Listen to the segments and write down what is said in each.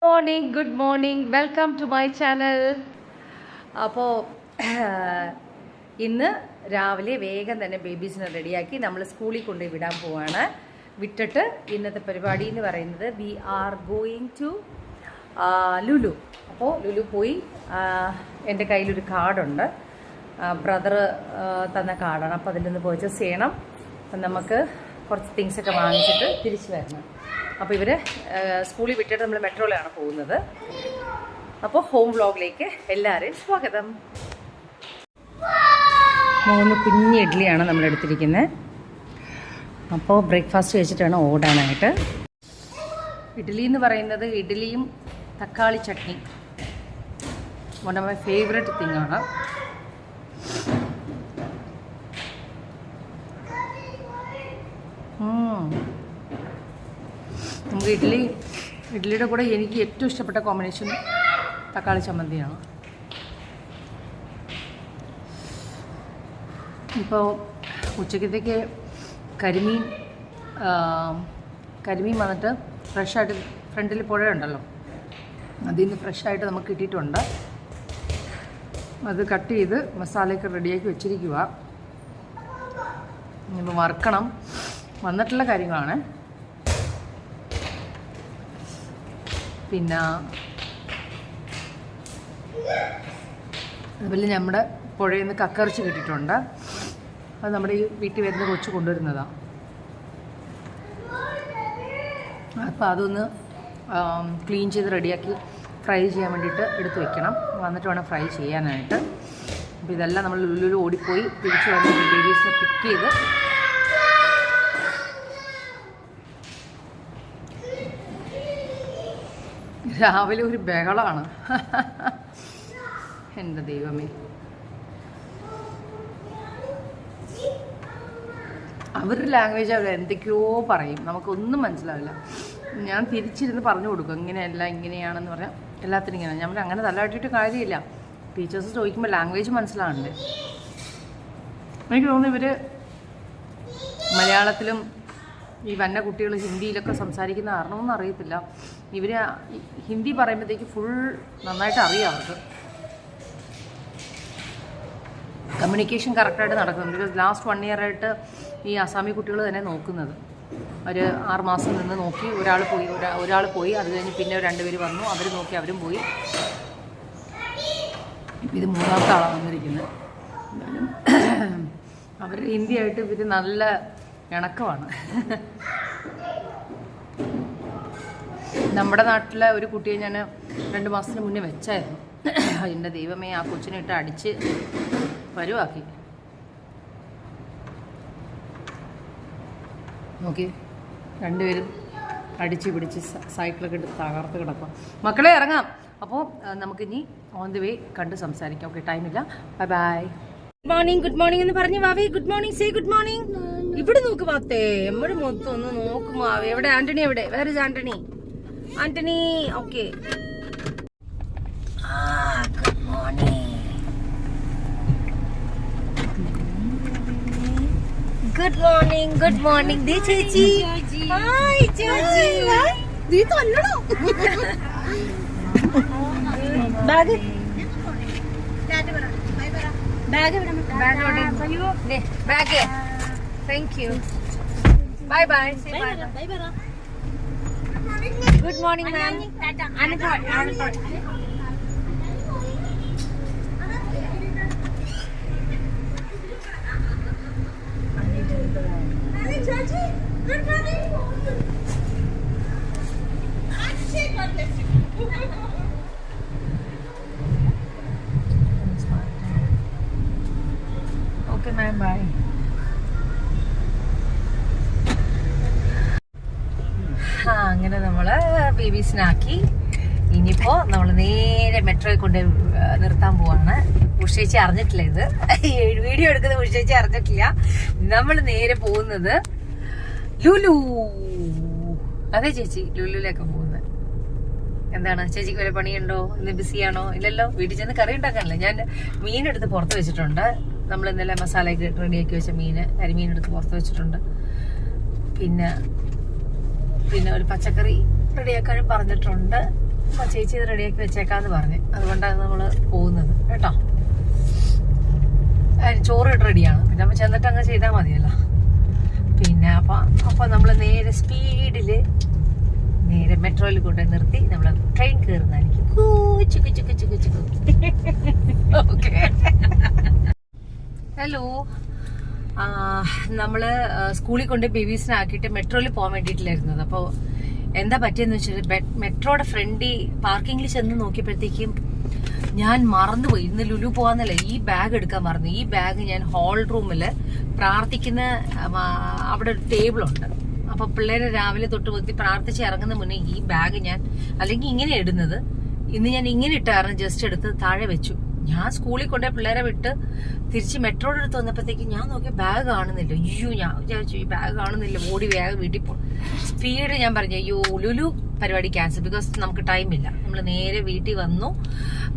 Morning, good morning, welcome to my channel. അപ്പോൾ ഇന്ന് രാവിലെ വേഗം തന്നെ ബേബീസിനെ റെഡിയാക്കി നമ്മൾ സ്കൂളിൽ കൊണ്ടുപോയി വിടാൻ പോവാണ്. വിട്ടിട്ട് ഇന്നത്തെ പരിപാടി എന്ന് പറയുന്നത് we are going to Lulu. അപ്പോൾ ലുലു പോയി എൻ്റെ കയ്യിലൊരു കാർഡുണ്ട്, ബ്രദർ തന്ന കാർഡാണ്. അപ്പോൾ അതിൽ നിന്ന് പർച്ചേസ് ചെയ്യണം. അപ്പം നമുക്ക് കുറച്ച് തിങ്സൊക്കെ വാങ്ങിച്ചിട്ട് തിരിച്ച് വരണം. അപ്പോൾ ഇവർ സ്കൂളിൽ വിട്ടിട്ട് നമ്മൾ മെട്രോയിലാണ് പോകുന്നത്. അപ്പോൾ ഹോം വ്ളോഗിലേക്ക് എല്ലാവരെയും സ്വാഗതം. 3 കുഞ്ഞ് ഇഡ്ഡലിയാണ് നമ്മൾ എടുത്തിരിക്കുന്നത്. അപ്പോൾ ബ്രേക്ക്ഫാസ്റ്റ് കഴിച്ചിട്ടാണ് ഓടാനായിട്ട്. ഇഡ്ഡലി എന്ന് പറയുന്നത് ഇഡ്ഡലിയും തക്കാളി chutney, one of my favourite thing ആണ്. നമുക്ക് ഇഡ്ഡലിയുടെ കൂടെ എനിക്ക് ഏറ്റവും ഇഷ്ടപ്പെട്ട കോമ്പിനേഷൻ തക്കാളി ചമ്മന്തിയാണ്. ഇപ്പോൾ ഉച്ചക്കത്തേക്ക് കരിമീൻ വന്നിട്ട് ഫ്രഷായിട്ട് ഫ്രണ്ടിൽ പുഴയുണ്ടല്ലോ, അതിൽ നിന്ന് ഫ്രഷായിട്ട് നമുക്ക് കിട്ടിയിട്ടുണ്ട്. അത് കട്ട് ചെയ്ത് മസാലയൊക്കെ റെഡിയാക്കി വെച്ചിരിക്കുക. ഇനിയിപ്പോൾ വറുക്കണം. വന്നിട്ടുള്ള കാര്യങ്ങളാണ്. പിന്നെ അതുപോലെ നമ്മുടെ പുഴയിൽ നിന്ന് കക്കറിച്ച് കിട്ടിയിട്ടുണ്ട്. അത് നമ്മുടെ ഈ വീട്ടിൽ വരുന്ന കൊച്ചു കൊണ്ടുവരുന്നതാണ്. അപ്പോൾ അതൊന്ന് ക്ലീൻ ചെയ്ത് റെഡിയാക്കി ഫ്രൈ ചെയ്യാൻ വേണ്ടിയിട്ട് എടുത്ത് വെക്കണം. വന്നിട്ട് വേണം ഫ്രൈ ചെയ്യാനായിട്ട്. അപ്പോൾ ഇതെല്ലാം നമ്മൾ ഉള്ളിൽ ഓടിപ്പോയി തിരിച്ച് വന്ന് ബേബീസിനെ പിക്ക് ചെയ്ത് രാവിലെ ഒരു ബഹളമാണ്. എൻ്റെ ദൈവമേ, അവരുടെ ലാംഗ്വേജ് അവർ എന്തൊക്കെയോ പറയും, നമുക്കൊന്നും മനസ്സിലാവില്ല. ഞാൻ തിരിച്ചിരുന്ന് പറഞ്ഞു കൊടുക്കും, ഇങ്ങനെയല്ല ഇങ്ങനെയാണെന്ന് പറഞ്ഞാൽ എല്ലാത്തിനും ഇങ്ങനെ. ഞാൻ അങ്ങനെ തല്ലാട്ടിയിട്ട് കാര്യമില്ല. ടീച്ചേഴ്സ് ചോദിക്കുമ്പോൾ ലാംഗ്വേജ് മനസ്സിലാവണ്ടേ. എനിക്ക് തോന്നുന്നു ഇവർ മലയാളത്തിലും ഈ വന്ന കുട്ടികൾ ഹിന്ദിയിലൊക്കെ സംസാരിക്കുന്ന കാരണമെന്ന് അറിയത്തില്ല. ഇവർ ഹിന്ദി പറയുമ്പോഴത്തേക്ക് ഫുൾ നന്നായിട്ട് അറിയാം അവർക്ക്. കമ്മ്യൂണിക്കേഷൻ കറക്റ്റായിട്ട് നടക്കുന്നു. ബിക്കോസ് ലാസ്റ്റ് 1 year ആയിട്ട് ഈ അസാമി കുട്ടികൾ തന്നെ നോക്കുന്നത്. ഒരു 6 മാസം നിന്ന് നോക്കി, ഒരാൾ പോയി, അത് കഴിഞ്ഞ് പിന്നെ 2 പേര് വന്നു, അവർ നോക്കി, അവരും പോയി. ഇപ്പം ഇത് 3ാമത്തെ ആളാണ് വന്നിരിക്കുന്നത്. അവർ ഹിന്ദിയായിട്ട് ഇവർ നല്ല ഇണക്കമാണ്. നമ്മുടെ നാട്ടിലെ ഒരു കുട്ടിയെ ഞാൻ 2 മാസത്തിന് മുന്നേ വെച്ചായിരുന്നു. എൻ്റെ ദൈവമേ, ആ കൊച്ചിനെ ഇട്ട് അടിച്ച് പരുവാക്കി. നോക്കി, 2 പേരും അടിച്ച് പിടിച്ച് സൈക്കിളൊക്കെ എടുത്ത് തകർത്ത് കിടക്കുക. മക്കളെ ഇറങ്ങാം. അപ്പോൾ നമുക്കിനി ഓൺ ദി വേ കണ്ട് സംസാരിക്കാം. ഓക്കെ, ടൈമില്ല. By bye. ഗുഡ് മോർണിംഗ് എന്ന് പറഞ്ഞു വാവേ. Good morning, say good morning. ഇവിടെ നോക്ക് പാത്തേ, എമ്മടെ മൊത്തം ഒന്ന് നോക്കും മാവേ. എവിടെ ആന്റണി? എവിടെ? Where is Antony? Antony, okay. Good morning. Good morning, good morning. ദേ ചേച്ചി. ഹായ് ചേച്ചി. നീ തന്നണോ? Bag bag. Thank you. Bye bye. Good morning ma'am. Okay ma'am, bye. അങ്ങനെ നമ്മൾ ബേബീസിനാക്കി. ഇനിയിപ്പോൾ നമ്മൾ നേരെ മെട്രോയിൽ കൊണ്ട് നിർത്താൻ പോവാണ്. ഉഷേച്ചി അറിഞ്ഞിട്ടില്ല, ഇത് വീഡിയോ എടുക്കുന്നത് ഉഷേച്ചി അറിഞ്ഞിട്ടില്ല. നമ്മൾ നേരെ പോകുന്നത് ലുലു. അതെ ചേച്ചി, ലുലുവിലേക്ക് പോകുന്നത്. എന്താണ് ചേച്ചിക്ക് വരെ പണിയുണ്ടോ? ഇന്ന് ബിസിയാണോ? ഇല്ലല്ലോ. വീട്ടിൽ ചെന്ന് കറി ഉണ്ടാക്കാനല്ലേ. ഞാൻ മീനെടുത്ത് പുറത്ത് വെച്ചിട്ടുണ്ട്. നമ്മൾ ഇന്നലെ മസാലയൊക്കെ റെഡിയാക്കി വെച്ച കരിമീനെടുത്ത് പുറത്ത് വെച്ചിട്ടുണ്ട്. പിന്നെ ഒരു പച്ചക്കറി റെഡിയാക്കാനും പറഞ്ഞിട്ടുണ്ട്. ചേച്ചി ഇത് റെഡിയാക്കി വെച്ചേക്കാന്ന് പറഞ്ഞ്, അതുകൊണ്ടാണ് നമ്മള് പോകുന്നത് കേട്ടോ. ചോറ് റെഡിയാണ്, പിന്നെ നമ്മൾ ചെന്നിട്ട് അങ്ങ് ചെയ്താൽ മതിയല്ലോ. പിന്നെ അപ്പൊ നമ്മള് നേരെ സ്പീഡില് നേരെ മെട്രോയിൽ കൊണ്ട് നിർത്തി നമ്മൾ ട്രെയിൻ കയറുന്നതായിരിക്കും. Okay, hello. നമ്മള് സ്കൂളിൽ കൊണ്ട് ബേബീസിനെ ആക്കിയിട്ട് മെട്രോയിൽ പോകാൻ വേണ്ടിയിട്ടില്ലായിരുന്നത്. അപ്പോൾ എന്താ പറ്റിയെന്ന് വെച്ചാൽ മെട്രോയുടെ ഫ്രണ്ടിൽ പാർക്കിങ്ങിൽ ചെന്ന് നോക്കിയപ്പോഴത്തേക്കും ഞാൻ മറന്നുപോയി. ഇന്ന് ലുലു പോകാന്നല്ല, ഈ ബാഗ് എടുക്കാൻ മറന്നു. ഈ ബാഗ് ഞാൻ ഹാൾ റൂമില് പ്രാർത്ഥിക്കുന്ന അവിടെ ഒരു ടേബിളുണ്ട്. അപ്പൊ പിള്ളേരെ രാവിലെ തൊട്ട് പൊത്തി പ്രാർത്ഥിച്ച് ഇറങ്ങുന്ന മുന്നേ ഈ ബാഗ് ഞാൻ, അല്ലെങ്കിൽ ഇങ്ങനെ ഇടുന്നത്, ഇന്ന് ഞാൻ ഇങ്ങനെ ഇട്ടായിരുന്നു, ജസ്റ്റ് എടുത്ത് താഴെ വെച്ചു. ഞാൻ സ്കൂളിൽ കൊണ്ടേ പിള്ളേരെ വിട്ട് തിരിച്ച് മെട്രോയുടെ അടുത്ത് വന്നപ്പോഴത്തേക്ക് ഞാൻ നോക്കിയ ബാഗ് കാണുന്നില്ല. അയ്യോ, ഞാൻ വിചാരിച്ചു ഈ ബാഗ് കാണുന്നില്ല, ഓടി വേഗം വീട്ടിൽ പോകും. സ്പീഡ് ഞാൻ പറഞ്ഞു അയ്യോ ലുലു പരിപാടി ക്യാൻസൽ, ബിക്കോസ് നമുക്ക് ടൈമില്ല. നമ്മൾ നേരെ വീട്ടിൽ വന്നു,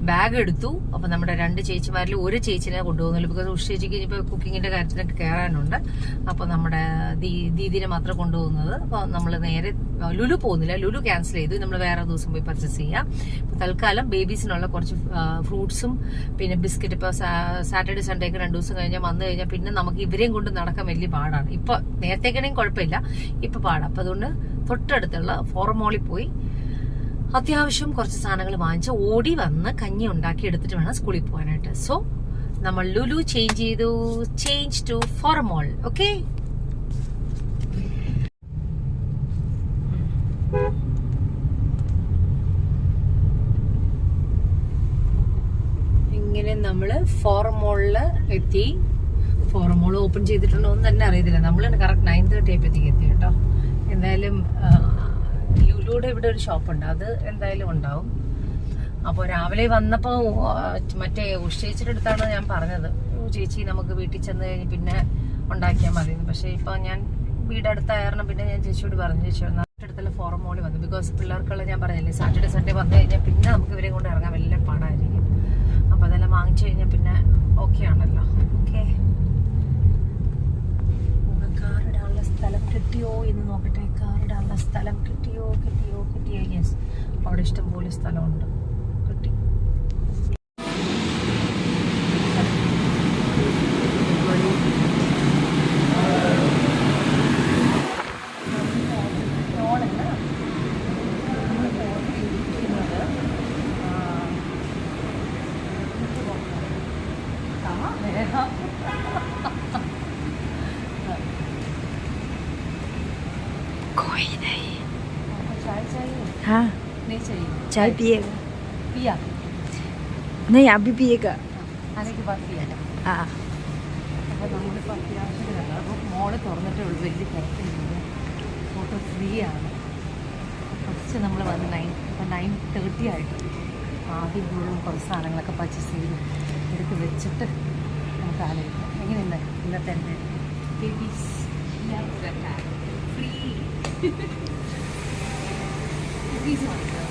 ബാഗ് എടുത്തു. അപ്പൊ നമ്മുടെ 2 ചേച്ചിമാരിൽ ഒരു ചേച്ചിനെ കൊണ്ടുപോകുന്നില്ല, ബിക്കോസ് ഉഷ ചേച്ചിക്ക് ഇപ്പൊ കുക്കിങ്ങിന്റെ കാര്യത്തിനൊക്കെ കയറാനുണ്ട്. അപ്പൊ നമ്മുടെ ദീദിനെ മാത്രം കൊണ്ടുപോകുന്നത്. അപ്പൊ നമ്മൾ നേരെ ലുലു പോകുന്നില്ല, ലുലു ക്യാൻസൽ ചെയ്തു. നമ്മൾ വേറെ ദിവസം പോയി പർച്ചേസ് ചെയ്യാം. തൽക്കാലം ബേബീസിനുള്ള കുറച്ച് ഫ്രൂട്ട്സും പിന്നെ ബിസ്ക്കറ്റ്. ഇപ്പൊ സാറ്റർഡേ സൺഡേ ഒക്കെ 2 ദിവസം കഴിഞ്ഞാൽ വന്നു കഴിഞ്ഞാൽ പിന്നെ നമുക്ക് ഇവരെയും കൊണ്ട് നടക്കാൻ വലിയ പാടാണ്. ഇപ്പൊ നേരത്തേക്കാണെങ്കിൽ കുഴപ്പമില്ല, ഇപ്പൊ പാടാം. അപ്പൊ അതുകൊണ്ട് തൊട്ടടുത്തുള്ള ഫോറം മോളിൽ പോയി അത്യാവശ്യം കുറച്ച് സാധനങ്ങൾ വാങ്ങിച്ച് ഓടി വന്ന് കഞ്ഞി ഉണ്ടാക്കി എടുത്തിട്ട് വേണം സ്കൂളിൽ പോകാനായിട്ട്. സോ നമ്മൾ ലുലു ചേഞ്ച് ചെയ്തു, change to Forum mall. Okay, ഇങ്ങനെ നമ്മള് ഫോറം മോളില് എത്തി. ഫോറം മോൾ ഓപ്പൺ ചെയ്തിട്ടുണ്ടോ എന്ന് തന്നെ അറിയത്തില്ല. നമ്മള് കറക്റ്റ് 9:30 ആയപ്പോഴത്തേക്ക് എത്തി കേട്ടോ. എന്തായാലും ലുലുയുടെ ഇവിടെ ഒരു ഷോപ്പുണ്ട്, അത് എന്തായാലും ഉണ്ടാവും. അപ്പോൾ രാവിലെ വന്നപ്പോൾ മറ്റേ ഉഷേച്ചിയുടെ അടുത്താണ് ഞാൻ പറഞ്ഞത്, ചേച്ചി നമുക്ക് വീട്ടിൽ ചെന്ന് കഴിഞ്ഞ് പിന്നെ ഉണ്ടാക്കിയാൽ മതി. പക്ഷേ ഇപ്പൊ ഞാൻ വീടടുത്ത കാരണം പിന്നെ ഞാൻ ചേച്ചിയോട് പറഞ്ഞു, ചേച്ചി അടുത്തുള്ള ഫോറം മോളിൽ വന്നു. ബിക്കോസ് പിള്ളേർക്കുള്ള ഞാൻ പറഞ്ഞില്ലേ, സാറ്റർഡേ സൺഡേ വന്നു കഴിഞ്ഞാൽ പിന്നെ നമുക്ക് ഇവരെ കൊണ്ട് ഇറങ്ങാൻ വലിയ പാടായിരിക്കും. അപ്പൊ അതെല്ലാം വാങ്ങിച്ചു കഴിഞ്ഞാൽ പിന്നെ ഓക്കെ ആണല്ലോ. ഓക്കെ, കാറിടാനുള്ള സ്ഥലം കിട്ടിയോ എന്ന് നോക്കട്ടെ. കാറിടാനുള്ള സ്ഥലം കിട്ടിയോ? യെസ്, അവിടെ ഇഷ്ടംപോലെ സ്ഥലമുണ്ട്. കിട്ടി. कोई नहीं। चाय चाहिए? हाँ, नहीं चाहिए? चाय पिएगा? पिया? नहीं, आप भी पिएगा? आने के बाद पिया. हाँ. അപ്പോൾ നമ്മളിപ്പോൾ അത്യാവശ്യം അപ്പോൾ മോള് തുറന്നിട്ടേ ഉള്ളൂ, വലിയ തിരക്കില്ല, ഫോട്ടോ ഫ്രീ ആണ്. ഫസ്റ്റ് നമ്മൾ വന്ന് 9:30 ആയിട്ട് ആദ്യം മുഴുവൻ കുറച്ച് സാധനങ്ങളൊക്കെ പർച്ചേസ് ചെയ്ത് എടുത്ത് വെച്ചിട്ട് നമുക്ക് ആലോചിക്കാം എങ്ങനെയുണ്ട് ഇന്നത്തെ എൻ്റെ ബേബീസ് ഫ്രീ ബേബീസ് വാങ്ങിക്കാം.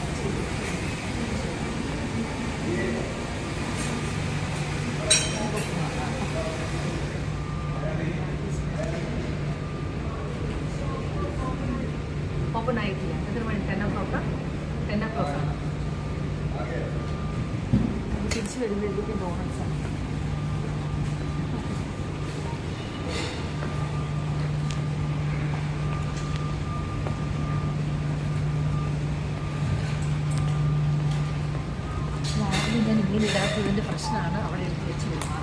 ഓപ്പൺ ആയിട്ടില്ല. എത്ര മണി? 10 o'clock. 10 o'clock ആണ്. തിരിച്ച് വരുമ്പോഴത്തേക്കും ഡോണറ്റ്സ് ആണ്. രാവിലെ ഞാൻ ഇങ്ങനെ ഇടാത്തതിൻ്റെ പ്രശ്നമാണ് അവിടെ എടുത്ത് വെച്ച് വരുന്നത്.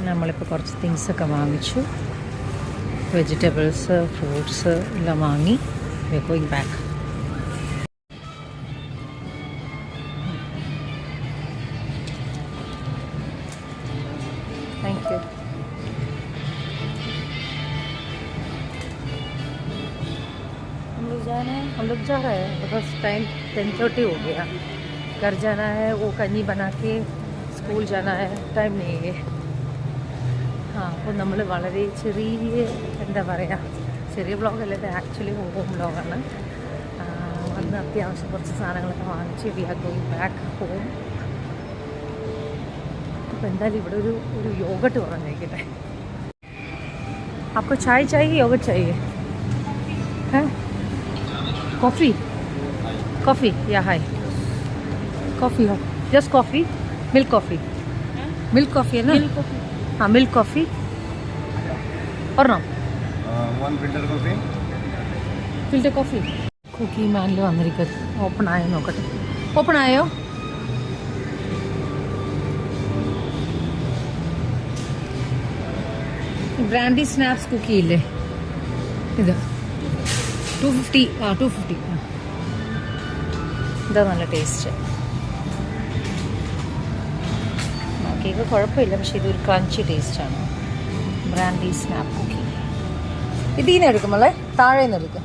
നമ്മളിപ്പോൾ കുറച്ച് തിങ്സൊക്കെ വാങ്ങിച്ചു, വെജിറ്റബിൾസ്, ഫ്രൂട്ട്സ് എല്ലാം വാങ്ങി. We are going back. Thank you. हम लोग जा रहे हैं बस टाइम 10:30 हो गया. घर जाना है, वो कन्नी बना के स्कूल जाना है, टाइम नहीं है. അപ്പോൾ നമ്മൾ വളരെ എന്താ പറയുക, ചെറിയ വ്ളോഗല്ല ഇത്, ആക്ച്വലി ഹോം വ്ളോഗാണ്. വന്ന് നിന്ന് അത്യാവശ്യം കുറച്ച് സാധനങ്ങളൊക്കെ വാങ്ങിച്ച് we are going back home. അപ്പോൾ എന്തായാലും ഇവിടെ ഒരു യോഗട്ട് പറഞ്ഞേക്കട്ടെ. आपको चाय चाहिए योगर्ट चाहिए है? कॉफ़ी कॉफ़ी या हाय कॉफ़ी हो जस्ट कॉफ़ी मिल्क कॉफ़ी है ना? हाँ मिल्क कॉफ़ी और ना one filter coffee. കുക്കി മാനിൽ വന്നിരിക്കും. ഓപ്പൺ ആയോ നോക്കട്ടെ. ഓപ്പൺ ആയോ? ബ്രാൻഡി സ്നാപ്സ് കുക്കി ഇല്ലേ ഇത് 250. 250 ഇതാ നല്ല ടേസ്റ്റ്. കേക്ക് കുഴപ്പമില്ല, പക്ഷേ ഇതൊരു ക്രഞ്ചി ടേസ്റ്റാണ്. Brandy snap cookie. ഇതിൽ നിന്ന് എടുക്കുമ്പോളേ താഴെ നിന്ന് എടുക്കുക,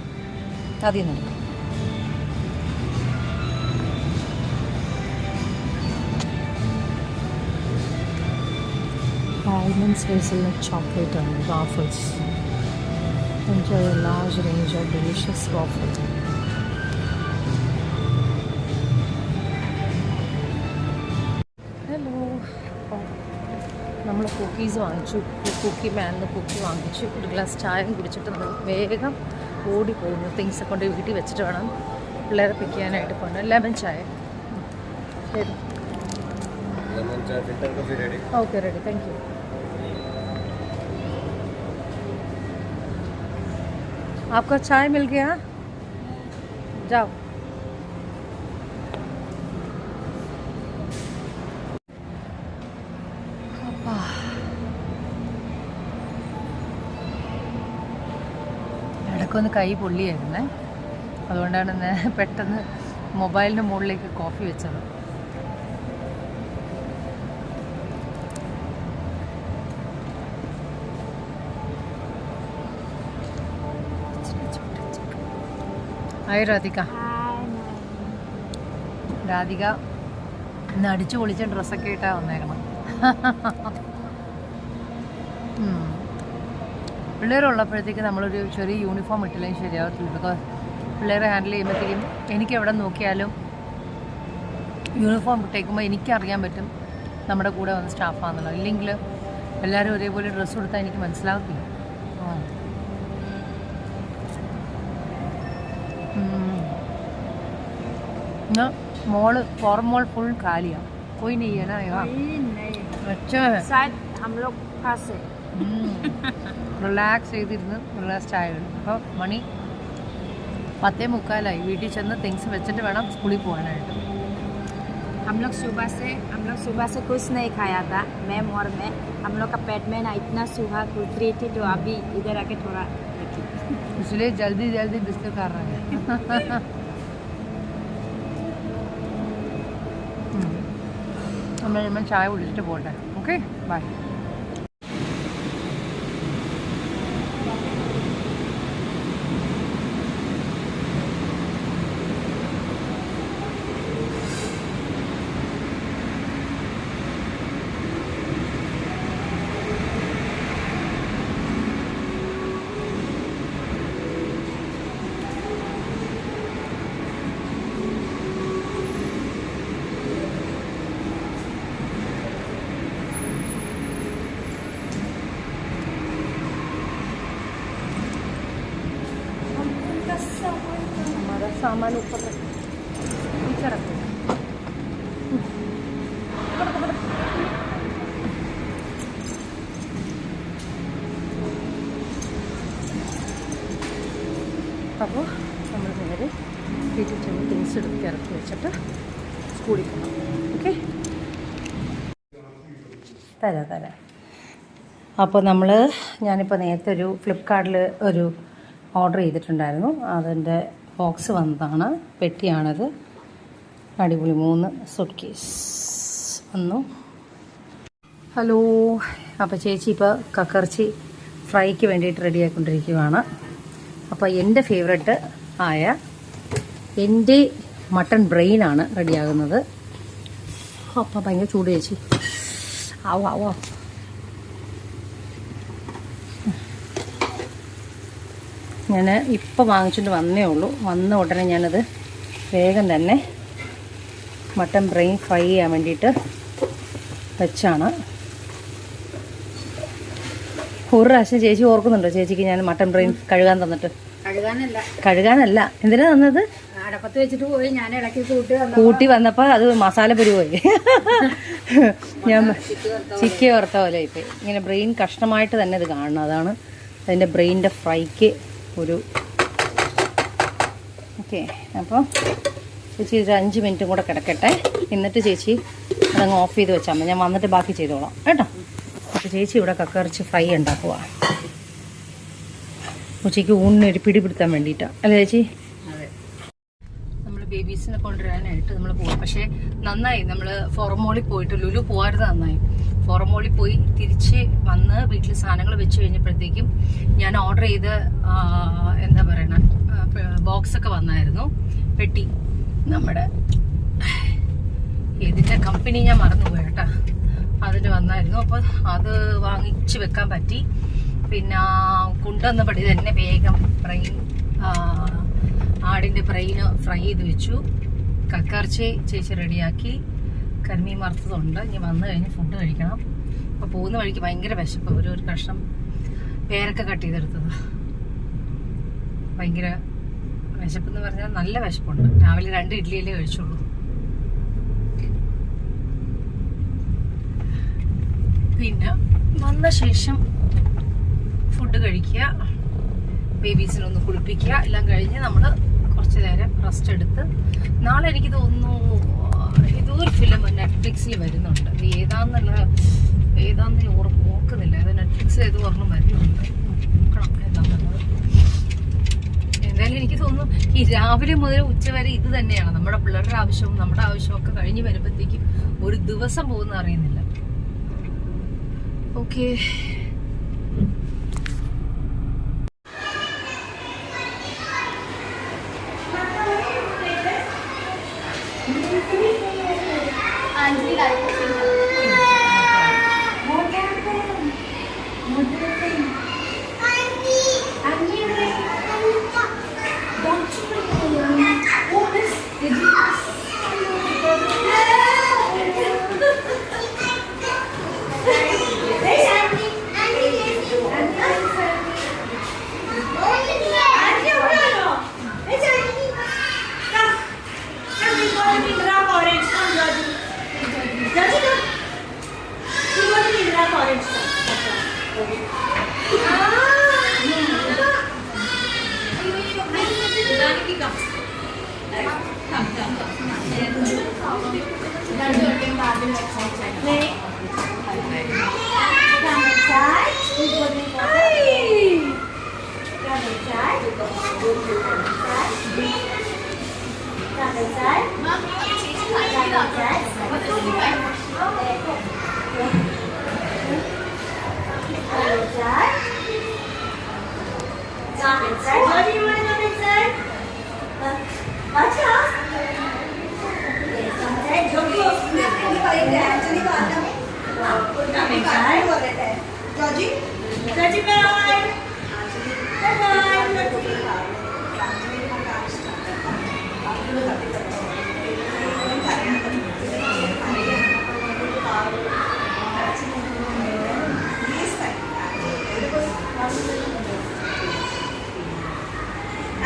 അതിൽ നിന്ന് എടുക്കുക. Almonds hazelnut chocolate and waffles. Enjoy a large range of delicious waffles. Hello, നമ്മൾ കുക്കീസ് വാങ്ങിച്ചു. കുക്കി മാനിന്ന് കുക്കി വാങ്ങിച്ചു. ഒരു ഗ്ലാസ് ചായയും കുടിച്ചിട്ട് നമ്മൾ വേഗം ഓടി പോകുന്നു. തിങ്സൊക്കെ കൊണ്ട് വീട്ടിൽ വെച്ചിട്ട് വേണം പിള്ളേരെ പിക്ക് ചെയ്യാനായിട്ട് പോകണം. ലെമൺ ചായ ശരി. Okay ready, thank you. आपका चाय मिल गया? जाओ. ഇടയ്ക്കൊന്ന് കൈ പൊള്ളിയായിരുന്നേ, അതുകൊണ്ടാണ് പെട്ടെന്ന് മൊബൈലിൻ്റെ മുകളിലേക്ക് കോഫി വെച്ചത്. ഹായ് രാധിക. രാധിക ഇന്ന് അടിച്ചു പൊളിച്ച ഡ്രസ്സൊക്കെ ഇട്ടാണ് വന്നേക്കണം. പിള്ളേരുള്ളപ്പോഴത്തേക്ക് നമ്മളൊരു ചെറിയ യൂണിഫോം ഇട്ടില്ലെങ്കിൽ ശരിയാവത്തില്ല. ബിക്കോസ് പിള്ളേരെ ഹാൻഡിൽ ചെയ്യുമ്പോഴത്തേക്കും എനിക്ക് എവിടെ നോക്കിയാലും യൂണിഫോം ഇട്ടേക്കുമ്പോൾ എനിക്കറിയാൻ പറ്റും നമ്മുടെ കൂടെ വന്ന് സ്റ്റാഫാണെന്നുള്ളത്. ഇല്ലെങ്കിൽ എല്ലാവരും ഒരേപോലെ ഡ്രസ്സ് കൊടുത്താൽ എനിക്ക് മനസ്സിലാകത്തില്ല. मॉल फॉर्मल फुल खा लिया, कोई नहीं है ना यहाँ? अच्छा है, शायद हम लोग पास है. റിലാക്സ് ചെയ്തിരുന്ന് റിലാക്സ്ഡ് ആയിരുന്നു. അപ്പോൾ മണി 10:45 വീട്ടിൽ ചെന്ന് തിങ്സ് വെച്ചിട്ട് വേണം സ്കൂളിൽ പോകാനായിട്ട്. हम लोग सुबह से कुछ नहीं खाया था मैम, और मैं हम लोग का पेट में ना इतना सूखा कुछ रही थी, तो अभी इधर आके थोड़ा इसलिए जल्दी जल्दी बिस्तर कर रहे हैं. നമ്മൾ ചായ കുടിച്ചിട്ട് പോട്ടെ. Okay, bye. हमारा सामान ऊपर नीचे रखो. അപ്പോൾ നമ്മൾ നേരെ വീട്ടിൽ ചെന്ന് തിങ്സ് എടുത്ത് ഇറക്കി വെച്ചിട്ട് സ്കൂളിൽ പോകണം. ഓക്കെ, തരാം. അപ്പോൾ ഞാനിപ്പോൾ നേരത്തെ ഒരു ഫ്ലിപ്കാർട്ടിൽ ഒരു ഓർഡർ ചെയ്തിട്ടുണ്ടായിരുന്നു. അതിൻ്റെ ബോക്സ് വന്നതാണ്, പെട്ടിയാണത്. അടിപൊളി 3 സൂട്ട് കേസ് വന്നു. ഹലോ, അപ്പോൾ ചേച്ചി ഇപ്പോൾ കക്കർച്ചി ഫ്രൈക്ക് വേണ്ടിയിട്ട് റെഡിയായിക്കൊണ്ടിരിക്കുകയാണ്. അപ്പോൾ എൻ്റെ ഫേവററ്റ് ആയ എൻ്റെ മട്ടൺ ബ്രെയിനാണ് റെഡിയാകുന്നത്. അപ്പോൾ ഭയങ്കര ചൂട് ചേച്ചി. ആവോ ഞാൻ ഇപ്പോൾ വാങ്ങിച്ചുകൊണ്ട് വന്നേ ഉള്ളൂ. വന്ന ഉടനെ ഞാനത് വേഗം തന്നെ മട്ടൺ ബ്രെയിൻ ഫ്രൈ ചെയ്യാൻ വേണ്ടിയിട്ട് വെച്ചാണ്. ഒരു പ്രാവശ്യം ചേച്ചി ഓർക്കുന്നുണ്ടോ ചേച്ചിക്ക് ഞാൻ മട്ടൺ ബ്രെയിൻ കഴുകാൻ തന്നിട്ട്? കഴുകാനല്ല, എന്തിനാ തന്നത്? അടപ്പത്ത് വെച്ചിട്ട് പോയി, ഞാൻ ഇടയ്ക്ക് കൂട്ടി വന്നപ്പോൾ അത് മസാലപ്പൊരി പോയി. ഞാൻ ചിക്കൻ വറുത്ത പോലെ ഇപ്പം ഇങ്ങനെ ബ്രെയിൻ കഷ്ണമായിട്ട് തന്നെ ഇത് കാണണം. അതാണ് അതിൻ്റെ ബ്രെയിനിൻ്റെ ഫ്രൈക്ക് ഒരു ഓക്കെ. അപ്പോൾ ചേച്ചി ഒരു 5 മിനിറ്റും കൂടെ കിടക്കട്ടെ, എന്നിട്ട് ചേച്ചി അതങ്ങ് ഓഫ് ചെയ്ത് വെച്ചാൽ മതി. ഞാൻ വന്നിട്ട് ബാക്കി ചെയ്തോളാം കേട്ടോ. അപ്പോൾ ചേച്ചി ഇവിടെ കക്കറിച്ച് ഫ്രൈ ഉണ്ടാക്കുക ഉച്ചയ്ക്ക് ഊണിന് ഒരു പിടിപിടുത്താൻ വേണ്ടിയിട്ടാണ് അല്ലേ ചേച്ചി? നമ്മൾ ബേബീസിനെ കൊണ്ടുവരാനായിട്ട് നമ്മൾ പോവാം. പക്ഷേ നന്നായി നമ്മൾ ഫോറമോളിൽ പോയിട്ട് ലുലു പോകാറുണ്ട്. നന്നായി ഫോറമോളിൽ പോയി തിരിച്ച് വന്ന് വീട്ടിൽ സാധനങ്ങൾ വെച്ച് കഴിഞ്ഞപ്പോഴത്തേക്കും ഞാൻ ഓർഡർ ചെയ്ത് എന്താ പറയണ ബോക്സൊക്കെ വന്നായിരുന്നു, പെട്ടി. നമ്മുടെ ഇതിൻ്റെ കമ്പനി ഞാൻ മറന്നുപോയി കേട്ടോ, അതിന് വന്നായിരുന്നു. അപ്പോൾ അത് വാങ്ങിച്ച് വെക്കാൻ പറ്റി. പിന്നെ കൊണ്ടുവന്ന പടി തന്നെ വേഗം ബ്രെയിൻ ആടിൻ്റെ ബ്രെയിന് ഫ്രൈ ചെയ്ത് വെച്ചു. കക്കറിച്ച് ചേച്ചി റെഡിയാക്കി. കരിമീൻ വറുത്തതുണ്ട്. ഇനി വന്നു കഴിഞ്ഞ് ഫുഡ് കഴിക്കണം. അപ്പോൾ പോകുന്ന വഴിക്ക് ഭയങ്കര വിശപ്പ്. ഒരു കഷ്ണം പേരൊക്കെ കട്ട് ചെയ്തെടുത്തത്. ഭയങ്കര വിശപ്പെന്ന് പറഞ്ഞാൽ നല്ല വിശപ്പുണ്ട്. രാവിലെ 2 ഇഡ്ഡലിയിലേ കഴിച്ചുള്ളൂ. പിന്നെ വന്ന ശേഷം ഫുഡ് കഴിക്കുക, ബേബീസിനൊന്ന് കുളിപ്പിക്കുക, എല്ലാം കഴിഞ്ഞ് നമ്മൾ കുറച്ച് നേരം റെസ്റ്റ് എടുത്ത് നാളെ എനിക്ക് തോന്നുന്നു ഇതൊരു ഫിലിം നെറ്റ്ഫ്ലിക്സിൽ വരുന്നുണ്ട്. ഇത് ഏതാന്ന് നോക്കുന്നില്ല. അത് നെറ്റ്ഫ്ലിക്സിൽ ഏത് പറഞ്ഞു വരുന്നുണ്ട്, നോക്കണം ഏതാന്നുള്ളത്. എന്തായാലും എനിക്ക് തോന്നുന്നു ഈ രാവിലെ മുതൽ ഉച്ചവരെ ഇത് തന്നെയാണ്. നമ്മുടെ പിള്ളേരുടെ ആവശ്യവും നമ്മുടെ ആവശ്യവും ഒക്കെ കഴിഞ്ഞ് വരുമ്പോഴത്തേക്കും ഒരു ദിവസം പോകുന്ന അറിയുന്നില്ല. Okay,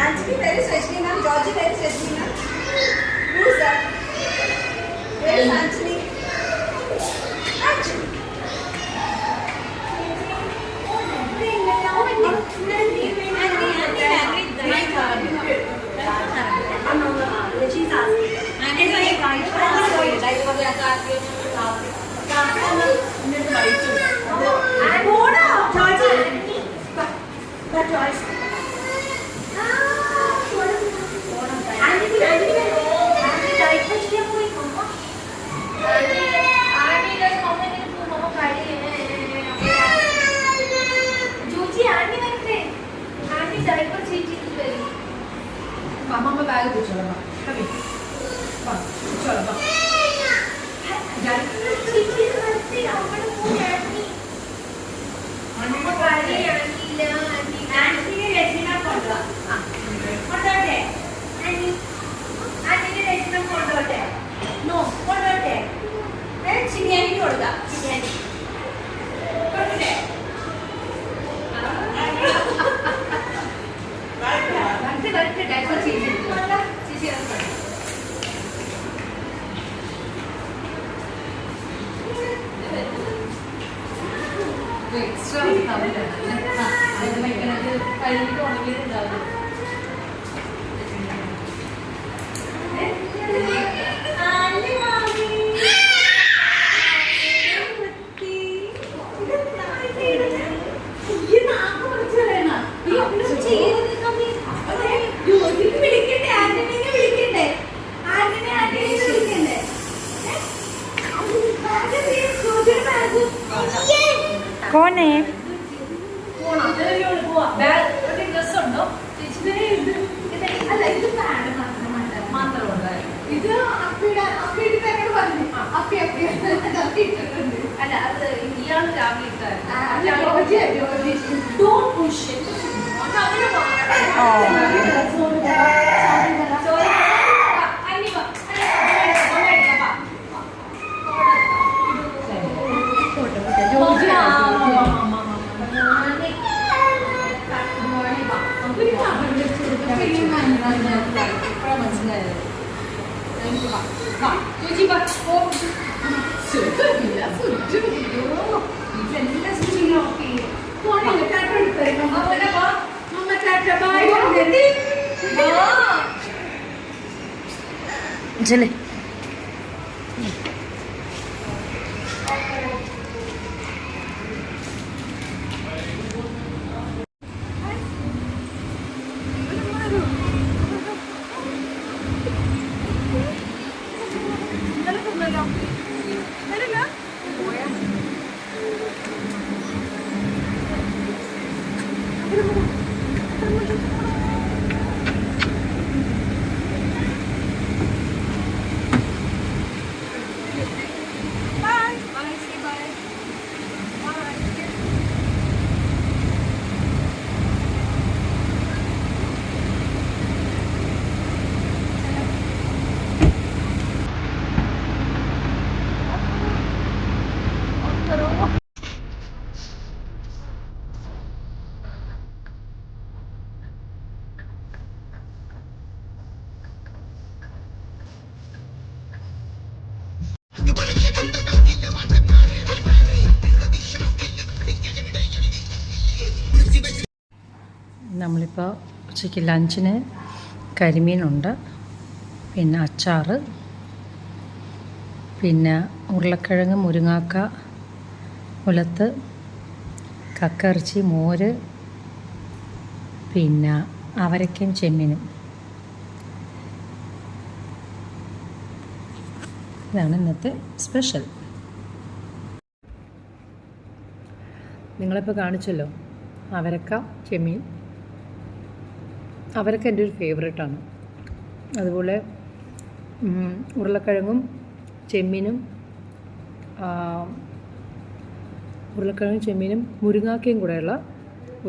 Anthony, where is Rajni ma'am? Georgie, where is Rajni ma'am? Who is that? Where is Anthony? Anthony. Mama bag do chola ba. Come here. Ba. Chola ba. Chichi masti apne phone aunty. Mama bag aunty la aunty. Extra കഴിഞ്ഞിട്ട് ഉണങ്ങിയിട്ടുണ്ടാവും. कौन है? ഡ്രസ്സുണ്ടോ? ഇത് അപ്പിയുടെ പറഞ്ഞു അപ്പി അല്ല അത് ഇയാള് രാവിലെ चले നമ്മളിപ്പോൾ ഉച്ചയ്ക്ക് ലഞ്ചിന് കരിമീനുണ്ട്, പിന്നെ അച്ചാർ, പിന്നെ ഉരുളക്കിഴങ്ങ്, മുരിങ്ങാക്ക, ഉലത്ത്, കക്കയിറച്ചി, മോര്, പിന്നെ അവരക്കയും ചെമ്മീനും. ഇതാണ് ഇന്നത്തെ സ്പെഷ്യൽ. നിങ്ങളിപ്പോൾ കാണിച്ചല്ലോ അവരക്ക, ചെമ്മീൻ. അവരൊക്കെ എൻ്റെ ഒരു ഫേവറേറ്റാണ്. അതുപോലെ ഉരുളക്കിഴങ്ങും ചെമ്മീനും മുരിങ്ങാക്കയും കൂടെയുള്ള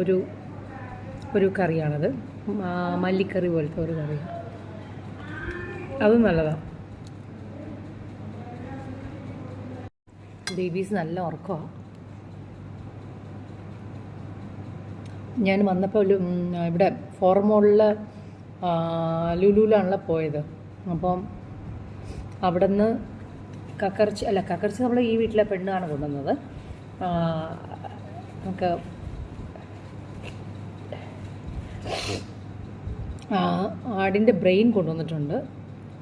ഒരു കറിയാണത്. മല്ലിക്കറി പോലത്തെ ഒരു കറിയാണ്. അതും നല്ലതാണ്. ബേബീസ് നല്ല ഉറക്കമാണ്. ഞാൻ വന്നപ്പോൾ ഇവിടെ ഫോർമോളിൽ ലുലുവിലാണല്ലോ പോയത്. അപ്പം അവിടെ നിന്ന് കക്കയിറച്ചി നമ്മൾ ഈ വീട്ടിലെ പെണ്ണാണ് കൊണ്ടുവന്നത്. നമുക്ക് ആടിൻ്റെ ബ്രെയിൻ കൊണ്ടുവന്നിട്ടുണ്ട്.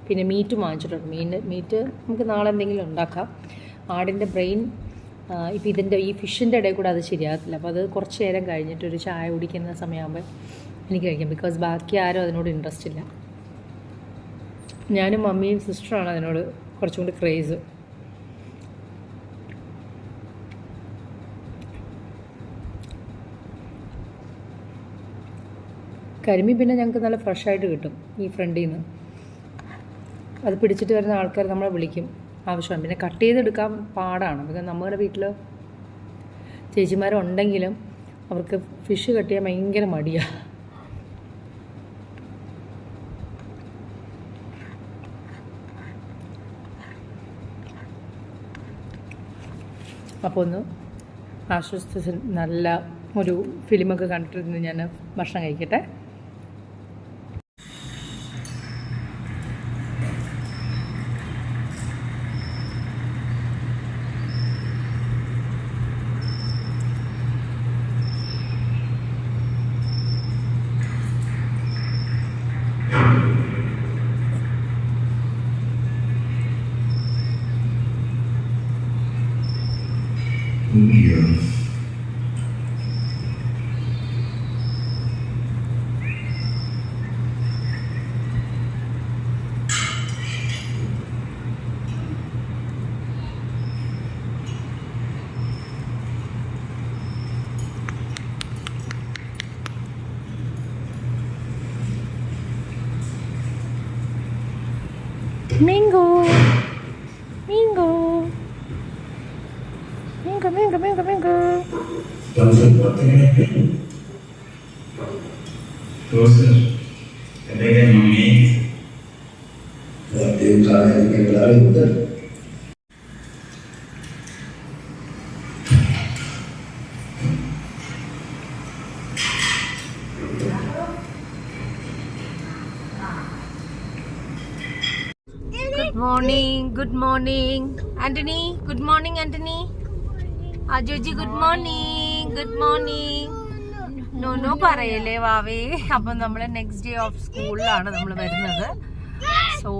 പിന്നെ മീറ്റ് വാങ്ങിച്ചിട്ടുണ്ട്. മീറ്റ് നമുക്ക് നാളെ എന്തെങ്കിലും ഉണ്ടാക്കാം. ആടിൻ്റെ ബ്രെയിൻ ഇപ്പം ഇതിൻ്റെ ഈ ഫിഷിൻ്റെ ഇടയിൽ കൂടെ അത് ശരിയാകത്തില്ല. അപ്പോൾ അത് കുറച്ച് നേരം കഴിഞ്ഞിട്ടൊരു ചായ കുടിക്കുന്ന സമയമാകുമ്പോൾ എനിക്ക് കഴിക്കാം. ബിക്കോസ് ബാക്കി ആരും അതിനോട് ഇൻട്രസ്റ്റ് ഇല്ല. ഞാനും മമ്മിയും സിസ്റ്ററാണ് അതിനോട് കുറച്ചും കൂടി ക്രേസ്. കരിമീൻ പിന്നെ ഞങ്ങൾക്ക് നല്ല ഫ്രഷായിട്ട് കിട്ടും ഈ ഫ്രണ്ടിൽ നിന്ന്. അത് പിടിച്ചിട്ട് വരുന്ന ആൾക്കാർ നമ്മളെ വിളിക്കും ആവശ്യമാണ്. പിന്നെ കട്ട് ചെയ്തെടുക്കാൻ പാടാണ്. പിന്നെ നമ്മുടെ വീട്ടിൽ ചേച്ചിമാരുണ്ടെങ്കിലും അവർക്ക് ഫിഷ് കട്ട് ചെയ്യാൻ ഭയങ്കര മടിയാണ്. അപ്പോൾ ഒന്ന് ആശ്വസിച്ച് നല്ല ഒരു ഫിലിമൊക്കെ കണ്ടിട്ടിരുന്ന് ഞാൻ ഭക്ഷണം കഴിക്കട്ടെ. Mingo. Mingo. Mingo, Mingo, Mingo, Mingo. Good morning, Anthony. Good morning, Anthony. Ajoji, good morning. Good morning. No പറയല്ലേ വാവേ. അപ്പം നമ്മൾ നെക്സ്റ്റ് ഡേ ഓഫ് സ്കൂളിലാണ് നമ്മൾ വരുന്നത്. സോ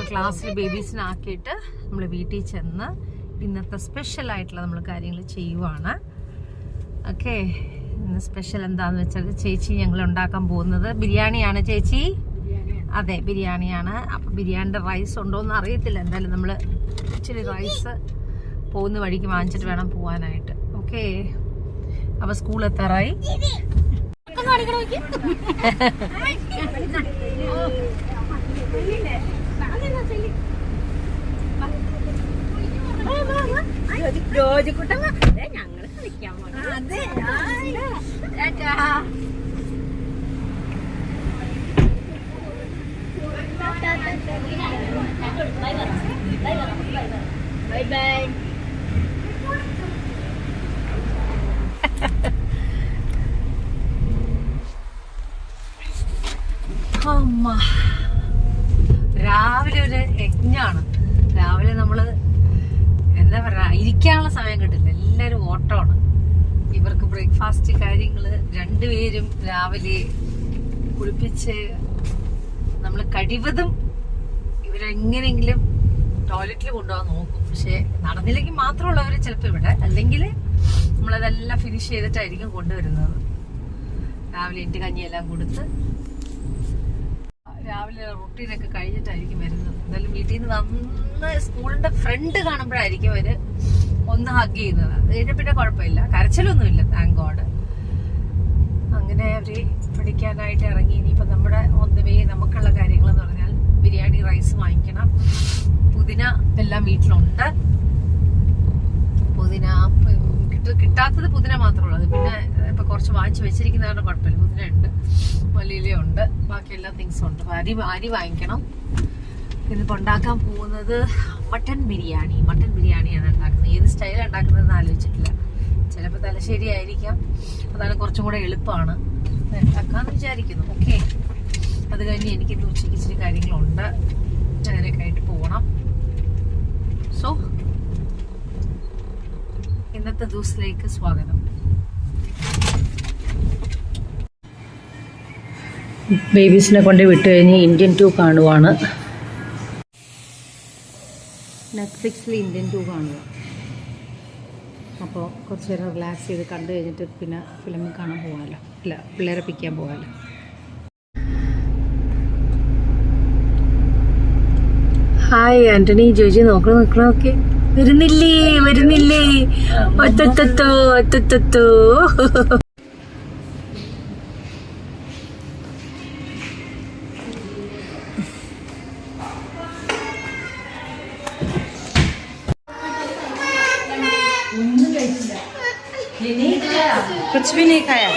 ക്ലാസ്സിൽ ബേബീസിനെ ആക്കിയിട്ട് നമ്മൾ വീട്ടിൽ ചെന്ന് ഇന്നത്തെ സ്പെഷ്യൽ ആയിട്ടുള്ള നമ്മൾ കാര്യങ്ങൾ ചെയ്യുവാണ്. ഓക്കെ, ഇന്ന് സ്പെഷ്യൽ എന്താണെന്ന് വെച്ചാൽ ചേച്ചി ഞങ്ങൾ ഉണ്ടാക്കാൻ പോകുന്നത് ബിരിയാണിയാണ്. ചേച്ചി അതെ, ബിരിയാണിയാണ്. അപ്പം ബിരിയാണിയുടെ റൈസ് ഉണ്ടോ എന്ന് അറിയത്തില്ല. എന്തായാലും നമ്മൾ ഇച്ചിരി റൈസ് പോകുന്ന വഴിക്ക് വാങ്ങിച്ചിട്ട് വേണം പോകാനായിട്ട്. ഓക്കെ, അപ്പം സ്കൂൾ എത്താറായി. ഞങ്ങള് കളിക്കാൻ bye bye. അമ്മ, രാവിലെ ഒരു യജ്ഞാണ്. രാവിലെ നമ്മള് എന്താ പറയാ, ഇരിക്കാനുള്ള സമയം കിട്ടില്ല. എല്ലാരും ഓട്ടമാണ്. ഇവർക്ക് ബ്രേക്ക്ഫാസ്റ്റ് കാര്യങ്ങള് രണ്ടുപേരും രാവിലെ കുളിപ്പിച്ച് നമ്മൾ കഴിവതും ഇവരെങ്ങനെയെങ്കിലും ടോയ്ലറ്റിൽ കൊണ്ടുപോകാൻ നോക്കും. പക്ഷെ നടന്നില്ലെങ്കിൽ മാത്രമുള്ളവർ ചിലപ്പോൾ ഇവിടെ, അല്ലെങ്കിൽ നമ്മളതെല്ലാം ഫിനിഷ് ചെയ്തിട്ടായിരിക്കും കൊണ്ടുവരുന്നത്. രാവിലെ എൻ്റെ കഞ്ഞിയെല്ലാം കൊടുത്ത് രാവിലെ റൊട്ടീനൊക്കെ കഴിഞ്ഞിട്ടായിരിക്കും വരുന്നത്. എന്തായാലും വീട്ടിൽ നിന്ന് വന്ന് സ്കൂളിന്റെ ഫ്രണ്ട് കാണുമ്പോഴായിരിക്കും അവര് ഒന്ന് ഹഗ് ചെയ്യുന്നത്. അത് കഴിഞ്ഞാൽ പിന്നെ കുഴപ്പമില്ല, കരച്ചിലൊന്നുമില്ല, താങ്ക് ഗോഡ്. അങ്ങനെ അവര് പഠിക്കാനായിട്ട് ഇറങ്ങി. ഇനിയിപ്പോൾ നമ്മുടെ ഓൺ ദ വേ നമുക്കുള്ള കാര്യങ്ങൾ എന്ന് പറഞ്ഞാൽ ബിരിയാണി റൈസ് വാങ്ങിക്കണം. പുതിന എല്ലാം വീട്ടിലുണ്ട്. പുതിന കിട്ടാത്തത് പുതിന മാത്രമുള്ളൂ. അത് പിന്നെ ഇപ്പൊ കുറച്ച് വാങ്ങിച്ചു വെച്ചിരിക്കുന്ന കാരണം കുഴപ്പമില്ല. പുതിന ഉണ്ട്, മല്ലിയിലയുണ്ട്, ബാക്കി എല്ലാ തിങ്സും ഉണ്ട്. അരി വാങ്ങിക്കണം. ഇന്നിപ്പോ ഉണ്ടാക്കാൻ പോകുന്നത് മട്ടൻ ബിരിയാണിയാണ് ഉണ്ടാക്കുന്നത്. ഏത് സ്റ്റൈലാണ് ഉണ്ടാക്കുന്നതെന്ന് ആലോചിച്ചിട്ടില്ല. ചിലപ്പോൾ തലശ്ശേരി ആയിരിക്കാം. അതാണ് കുറച്ചും കൂടെ എളുപ്പമാണ്. ഉണ്ടാക്കാന്ന് വിചാരിക്കുന്നു. ഓക്കെ, അത് കഴിഞ്ഞ് എനിക്ക് ഉച്ചയ്ക്ക് ഇച്ചിരി കാര്യങ്ങളുണ്ട്. അങ്ങനെയൊക്കെ ആയിട്ട് പോകണം. സോ ഇന്നത്തെ ദിവസത്തിലേക്ക് സ്വാഗതം. ബേബീസിനെ കൊണ്ട് വിട്ട് കഴിഞ്ഞ് ഇന്ത്യൻ 2 കാണുവാണ്. നെറ്റ്ഫ്ലിക്സിൽ ഇന്ത്യൻ 2 കാണുക. അപ്പോൾ കുറച്ച് നേരം റിലാക്സ് ചെയ്ത് കണ്ടു കഴിഞ്ഞിട്ട് പിന്നെ ഫിലിം കാണാൻ പോകാമല്ലോ. അല്ല, പിള്ളേരെ പിക്കാൻ പോകാമല്ലോ. ഹായ് ആന്റണി, ജോജി നോക്കണോക്കെ. വരുന്നില്ലേ ഒത്തത്തോ. कुछ भी नहीं खाया.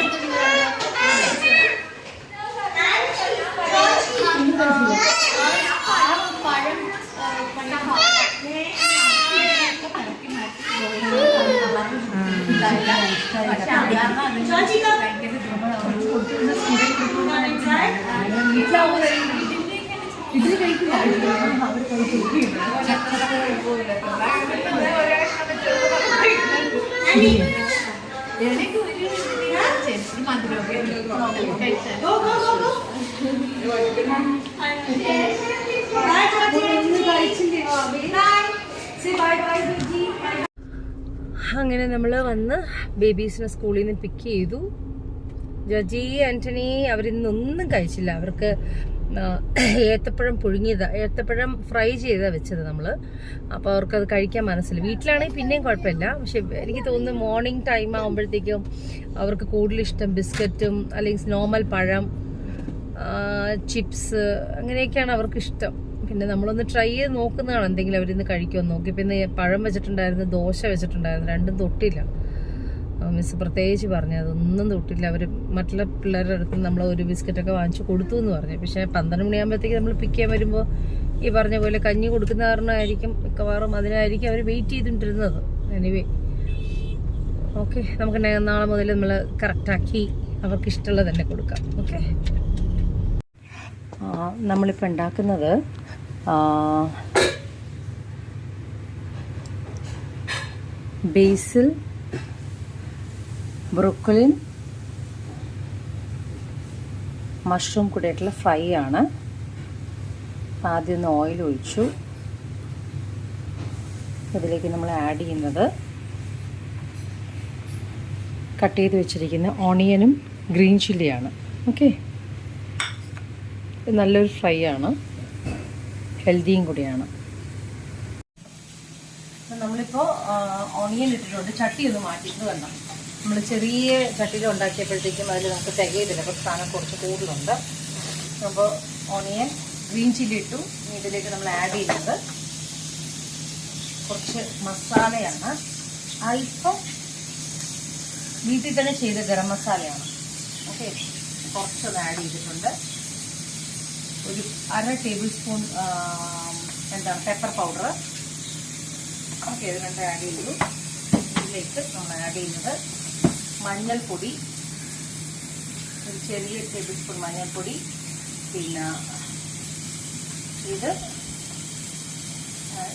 അങ്ങനെ നമ്മൾ വന്ന് ബേബീസിനെ സ്കൂളിൽ നിന്ന് പിക്ക് ചെയ്തു. ജോജി, ആന്റണി അവരിന്നൊന്നും കഴിച്ചില്ല. അവർക്ക് ഏത്തപ്പഴം ഫ്രൈ ചെയ്താ വെച്ചത് നമ്മള്. അപ്പോൾ അവർക്കത് കഴിക്കാൻ മനസ്സില്ല. വീട്ടിലാണെങ്കിൽ പിന്നെയും കുഴപ്പമില്ല. പക്ഷെ എനിക്ക് തോന്നുന്നു മോർണിംഗ് ടൈം ആകുമ്പോഴത്തേക്കും അവർക്ക് കൂടുതൽ ഇഷ്ടം ബിസ്ക്കറ്റും അല്ലെങ്കിൽ നോർമൽ പഴം, ചിപ്സ് അങ്ങനെയൊക്കെയാണ് അവർക്ക് ഇഷ്ടം. പിന്നെ നമ്മളൊന്ന് ട്രൈ ചെയ്ത് നോക്കുന്നതാണ് എന്തെങ്കിലും അവരിന്ന് കഴിക്കുമെന്ന് നോക്കി. പിന്നെ പഴം വെച്ചിട്ടുണ്ടായിരുന്നു, ദോശ വെച്ചിട്ടുണ്ടായിരുന്നു, രണ്ടും തൊട്ടില്ല. മിസ് പ്രത്യേകിച്ച് പറഞ്ഞു അതൊന്നും തൊട്ടില്ല. അവർ മറ്റുള്ള പിള്ളേരുടെ അടുത്ത് നമ്മൾ ഒരു ബിസ്ക്കറ്റൊക്കെ വാങ്ങിച്ചു കൊടുത്തു എന്ന് പറഞ്ഞു. പക്ഷേ 12 മണിയാകുമ്പോഴത്തേക്ക് നമ്മൾ പിക്ക് ചെയ്യാൻ വരുമ്പോൾ ഈ പറഞ്ഞ പോലെ കഞ്ഞി കൊടുക്കുന്ന കാരണമായിരിക്കും മിക്കവാറും അതിനായിരിക്കും അവർ വെയിറ്റ് ചെയ്തിട്ടിരുന്നത്. എനിവേ ഓക്കെ, നമുക്ക് നാളെ മുതൽ നമ്മൾ കറക്റ്റാക്കി അവർക്ക് ഇഷ്ടമുള്ളത് തന്നെ കൊടുക്കാം. ഓക്കെ, നമ്മളിപ്പോൾ ഉണ്ടാക്കുന്നത് ബേസിൽ, ബ്രോക്കോളിൻ, മഷ്റൂം കൂടിയിട്ടുള്ള ഫ്രൈ ആണ്. ആദ്യം ഒന്ന് ഓയിൽ ഒഴിച്ചു. ഇതിലേക്ക് നമ്മൾ ആഡ് ചെയ്യുന്നത് കട്ട് ചെയ്ത് വെച്ചിരിക്കുന്ന ഓണിയനും ഗ്രീൻ ചില്ലിയാണ്. ഓക്കെ, നല്ലൊരു ഫ്രൈ ആണ്, ഹെൽത്തിയും കൂടിയാണ്. നമ്മളിപ്പോൾ ഓണിയൻ ഇട്ടിട്ടുണ്ട്. ചട്ടി ഒന്ന് മാറ്റിയിട്ട് കണ്ടോ, നമ്മൾ ചെറിയ ചട്ടിയിൽ ഉണ്ടാക്കിയപ്പോഴത്തേക്കും അതിൽ നമുക്ക് തികയതില്ല, അപ്പോൾ സാധനം കുറച്ച് കൂടുതലുണ്ട്. അപ്പോൾ ഓണിയൻ, ഗ്രീൻ ചില്ലി ഇട്ടു. ഇതിലേക്ക് നമ്മൾ ആഡ് ചെയ്യുന്നത് കുറച്ച് മസാലയാണ്. അല്പം വീട്ടിൽ തന്നെ ചെയ്ത ഗരം മസാലയാണ്. ഓക്കെ, കുറച്ചൊന്ന് ആഡ് ചെയ്തിട്ടുണ്ട്. ഒരു 1/2 table spoon pepper powder. Okay, ഇത് രണ്ട് ആഡ് ചെയ്തു. ഇതിലേക്ക് നമ്മൾ ആഡ് ചെയ്യുന്നത് മഞ്ഞൾപ്പൊടി, ഒരു ചെറിയ ടേബിൾ സ്പൂൺ മഞ്ഞൾപ്പൊടി. പിന്നെ ഇത്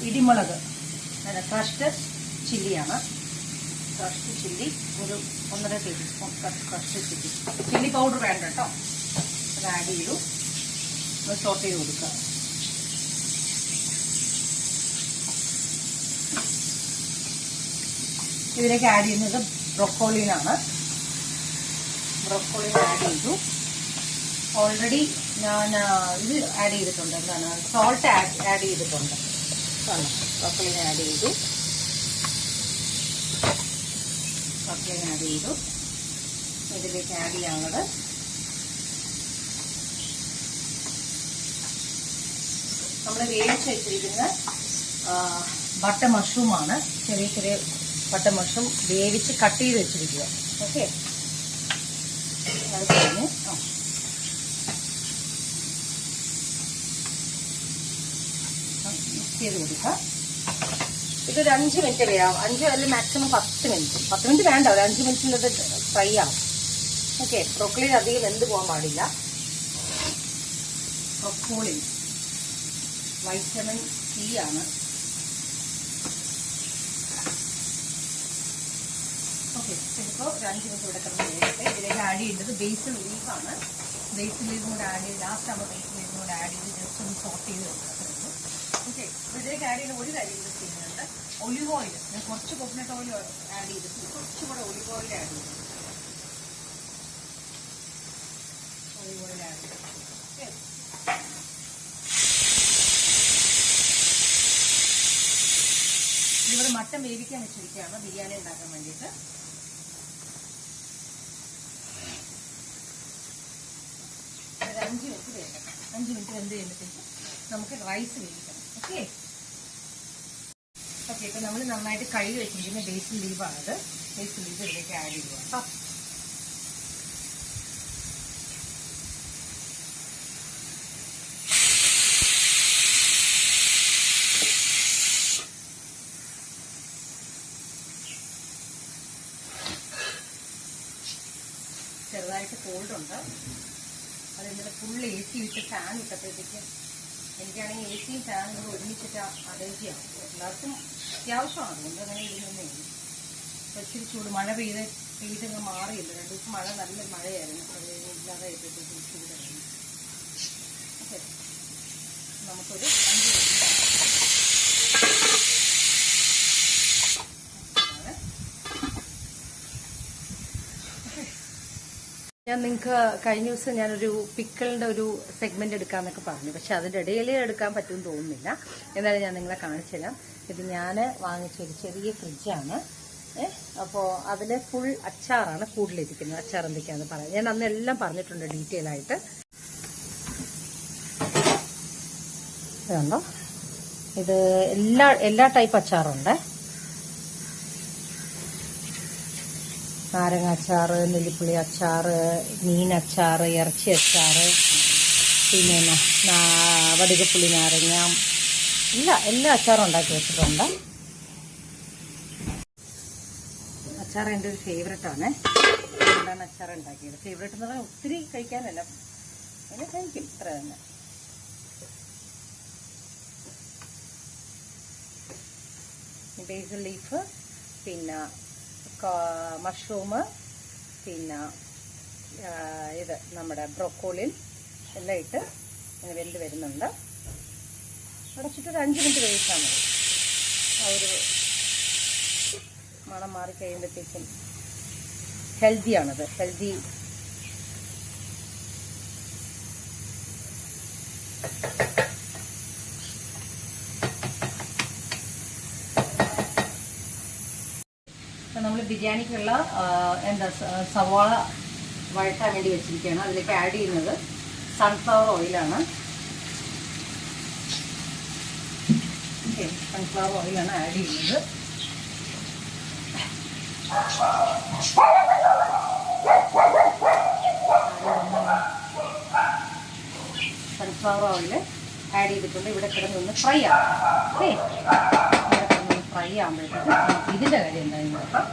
ഇടിമുളക്, ക്രഷ്ഡ് ചില്ലിയാണ്. ക്രഷ്ഡ് ചില്ലി ഒരു 1.5 table spoon crushed chilli. Chilli powder വേണ്ട കേട്ടോ. അത് ആഡ് ചെയ്തു. ഒന്ന് സോട്ട് ചെയ്ത് കൊടുക്കുക. ഇതിലേക്ക് ആഡ് ചെയ്യുന്നത് ബ്രൊക്കോളിനാണ്. ബ്രൊക്കോളിൻ ആഡ് ചെയ്തു. ഓൾറെഡി ഞാൻ ഇത് ആഡ് ചെയ്തിട്ടുണ്ട്, എന്താണ് സോൾട്ട് ആഡ് ചെയ്തിട്ടുണ്ട്. ബ്രൊക്കോളിൻ ആഡ് ചെയ്തു. ബ്രൊക്കോളിൻ ആഡ് ചെയ്തു. ഇതിലേക്ക് ആഡ് ചെയ്യാനുള്ളത് നമ്മൾ വേവിച്ച് വെച്ചിരിക്കുന്ന ബട്ടർ മഷ്റൂമാണ്. ചെറിയ ചെറിയ ബട്ടർ മഷ്റൂം വേവിച്ച് കട്ട് ചെയ്ത് വെച്ചിരിക്കുക. ഓക്കെ, അത് കഴിഞ്ഞ് മിക്സ് ചെയ്ത് കൊടുക്കുക. ഇതൊരു 5 മിനിറ്റ് വേണം. 5 അല്ലെങ്കിൽ മാക്സിമം 10 മിനിറ്റ്. 10 മിനിറ്റ് വേണ്ട, ഒരു 5 മിനിറ്റിലത് ഫ്രൈ ആവും. ഓക്കെ, ബ്രോക്കോളി അധികം വെന്ത് പോകാൻ പാടില്ല. ബ്രോക്കോളി വൈറ്റമിൻ സി ആണ്. ഓക്കെ, ഇതിപ്പോൾ ഒരു 5 മിനിറ്റ് ഇവിടെ കിടന്ന് വേകട്ടെ. ഇതിലേക്ക് ആഡ് ചെയ്യുന്നത് ബേസിൽ ലീഫാണ്. ബേസിൽ ലീഫും കൂടെ ആഡ് ചെയ്ത് ലാസ്റ്റ് ആകുമ്പോൾ ബേസിൽ ലീഫും കൂടെ ആഡ് ചെയ്ത് ജസ്റ്റ് ഒന്ന് സോട്ട് ചെയ്ത് വെക്കുന്നത്. ഓക്കെ, ഇതിലേക്ക് ആഡ് ചെയ്യുന്ന ഒരു കാര്യം കൂടെ ചെയ്യുന്നുണ്ട്, ഒലിവ് ഓയിൽ. ഞാൻ കുറച്ച് കോക്കനട്ട് ഓയിൽ ആഡ് ചെയ്തിട്ട് കുറച്ചുകൂടെ ഒലിവ് ഓയിൽ ആഡ് ചെയ്തു. ഒലിവ് ഓയിൽ ആഡ് ചെയ്തു. ഓക്കെ, ഇവിടെ മട്ടൻ വേവിക്കാൻ വെച്ചിരിക്കുകയാണ് ബിരിയാണി ഉണ്ടാക്കാൻ വേണ്ടിയിട്ട്. ഒരു 5 മിനിറ്റ് വേണം. 5 മിനിറ്റ് വെന്ത് കഴിയുമ്പോഴത്തേക്ക് നമുക്ക് റൈസ് വേവിക്കണം. ഓക്കെ ഓക്കെ, ഇപ്പം നമ്മൾ നന്നായിട്ട് കഴുകി വെച്ചിരിക്കുന്ന ബേസിൽ ലീവാണത്. ബേസിൽ ലീവ് ഇതിലേക്ക് ആഡ് ചെയ്യുക കേട്ടോ. ചെറുതായിട്ട് കോൾഡുണ്ട്. അത് ഇന്നലെ ഫുൾ AC ഇട്ട് ഫാൻ ഇട്ടപ്പോഴത്തേക്കും എനിക്കാണെങ്കിൽ AC യും ഫാനും കൂടെ ഒരുമിച്ചിട്ട് അലർജിയാണ്. എല്ലാവർക്കും അത്യാവശ്യമാണ്, അതുകൊണ്ട് അങ്ങനെ ഇരുന്നേ. ഇച്ചിരി ചൂട് മഴ പെയ്തങ്ങ് മാറിയില്ല. 2 ദിവസം മഴ നല്ല മഴയായിരുന്നു. അത് ഇല്ലാതെ ആയപ്പോഴത്തേക്കും ചൂടായിരുന്നു. ഓക്കെ, നമുക്കൊരു 5 മിനിറ്റ് ഞാൻ നിങ്ങൾക്ക് കഴിഞ്ഞ ദിവസം ഞാനൊരു പിക്കിളിൻ്റെ ഒരു സെഗ്മെൻറ്റ് എടുക്കാമെന്നൊക്കെ പറഞ്ഞു. പക്ഷെ അതിൻ്റെ ഇടയിൽ എടുക്കാൻ പറ്റുമെന്ന് തോന്നുന്നില്ല. എന്നാലും ഞാൻ നിങ്ങളെ കാണിച്ചു തരാം. ഇത് ഞാൻ വാങ്ങിച്ചൊരു ചെറിയ ഫ്രിഡ്ജാണ്. അപ്പോൾ അതിൽ ഫുൾ അച്ചാറാണ് കൂടുതലിരിക്കുന്നത്. അച്ചാർ എന്തൊക്കെയാണെന്ന് പറയാം. ഞാൻ അന്ന് എല്ലാം പറഞ്ഞിട്ടുണ്ട് ഡീറ്റെയിൽ ആയിട്ട്. ഇതുണ്ടോ, ഇത് എല്ലാ ടൈപ്പ് അച്ചാറുണ്ട്. നാരങ്ങ അച്ചാർ, നെല്ലിപ്പുളി അച്ചാർ, മീനച്ചാർ, ഇറച്ചി അച്ചാർ, പിന്നെ വടുകപ്പുളി നാരങ്ങ, എല്ലാ അച്ചാറും ഉണ്ടാക്കി വെച്ചിട്ടുണ്ട്. അച്ചാർ എൻ്റെ ഒരു ഫേവറേറ്റാണ്. എന്താണ് അച്ചാർ ഉണ്ടാക്കിയത്? ഫേവറേറ്റ് എന്ന് പറഞ്ഞാൽ ഒത്തിരി കഴിക്കാനല്ല, അങ്ങനെ കഴിക്കും, ഇത്ര തന്നെ. ബേസിൽ ലീഫ്, പിന്നെ മഷ്റൂം, പിന്നെ ഇത് നമ്മുടെ ബ്രോക്കോളിൻ എല്ലാം ഇട്ട് ഇങ്ങനെ വെന്ത് വരുന്നുണ്ട്. അടച്ചിട്ടൊരു 5 മിനിറ്റ് വേവിച്ചാൽ മതി. ആ ഒരു മണം മാറിക്കഴിയുമ്പോഴത്തേക്കും ഹെൽത്തിയാണത്. ഹെൽത്തി നമ്മൾ ബിരിയാണിക്കുള്ള സവാള വഴറ്റാൻ വേണ്ടി വെച്ചിരിക്കുകയാണ്. അതിലേക്ക് ആഡ് ചെയ്യുന്നത് സൺഫ്ലവർ ഓയിലാണ്. ഓക്കെ, സൺഫ്ലവർ ഓയിലാണ് ആഡ് ചെയ്യുന്നത്. സൺഫ്ലവർ ഓയിൽ ആഡ് ചെയ്തിട്ടുണ്ട്. ഇവിടെ കിടന്നൊന്ന് ഫ്രൈ ആവും. ഓക്കെ, ഇവിടെ കിടന്നൊന്ന് ഫ്രൈ ആകുമ്പോഴത്തേക്ക് ഇതിൻ്റെ കാര്യം എന്തായാലും നോക്കാം.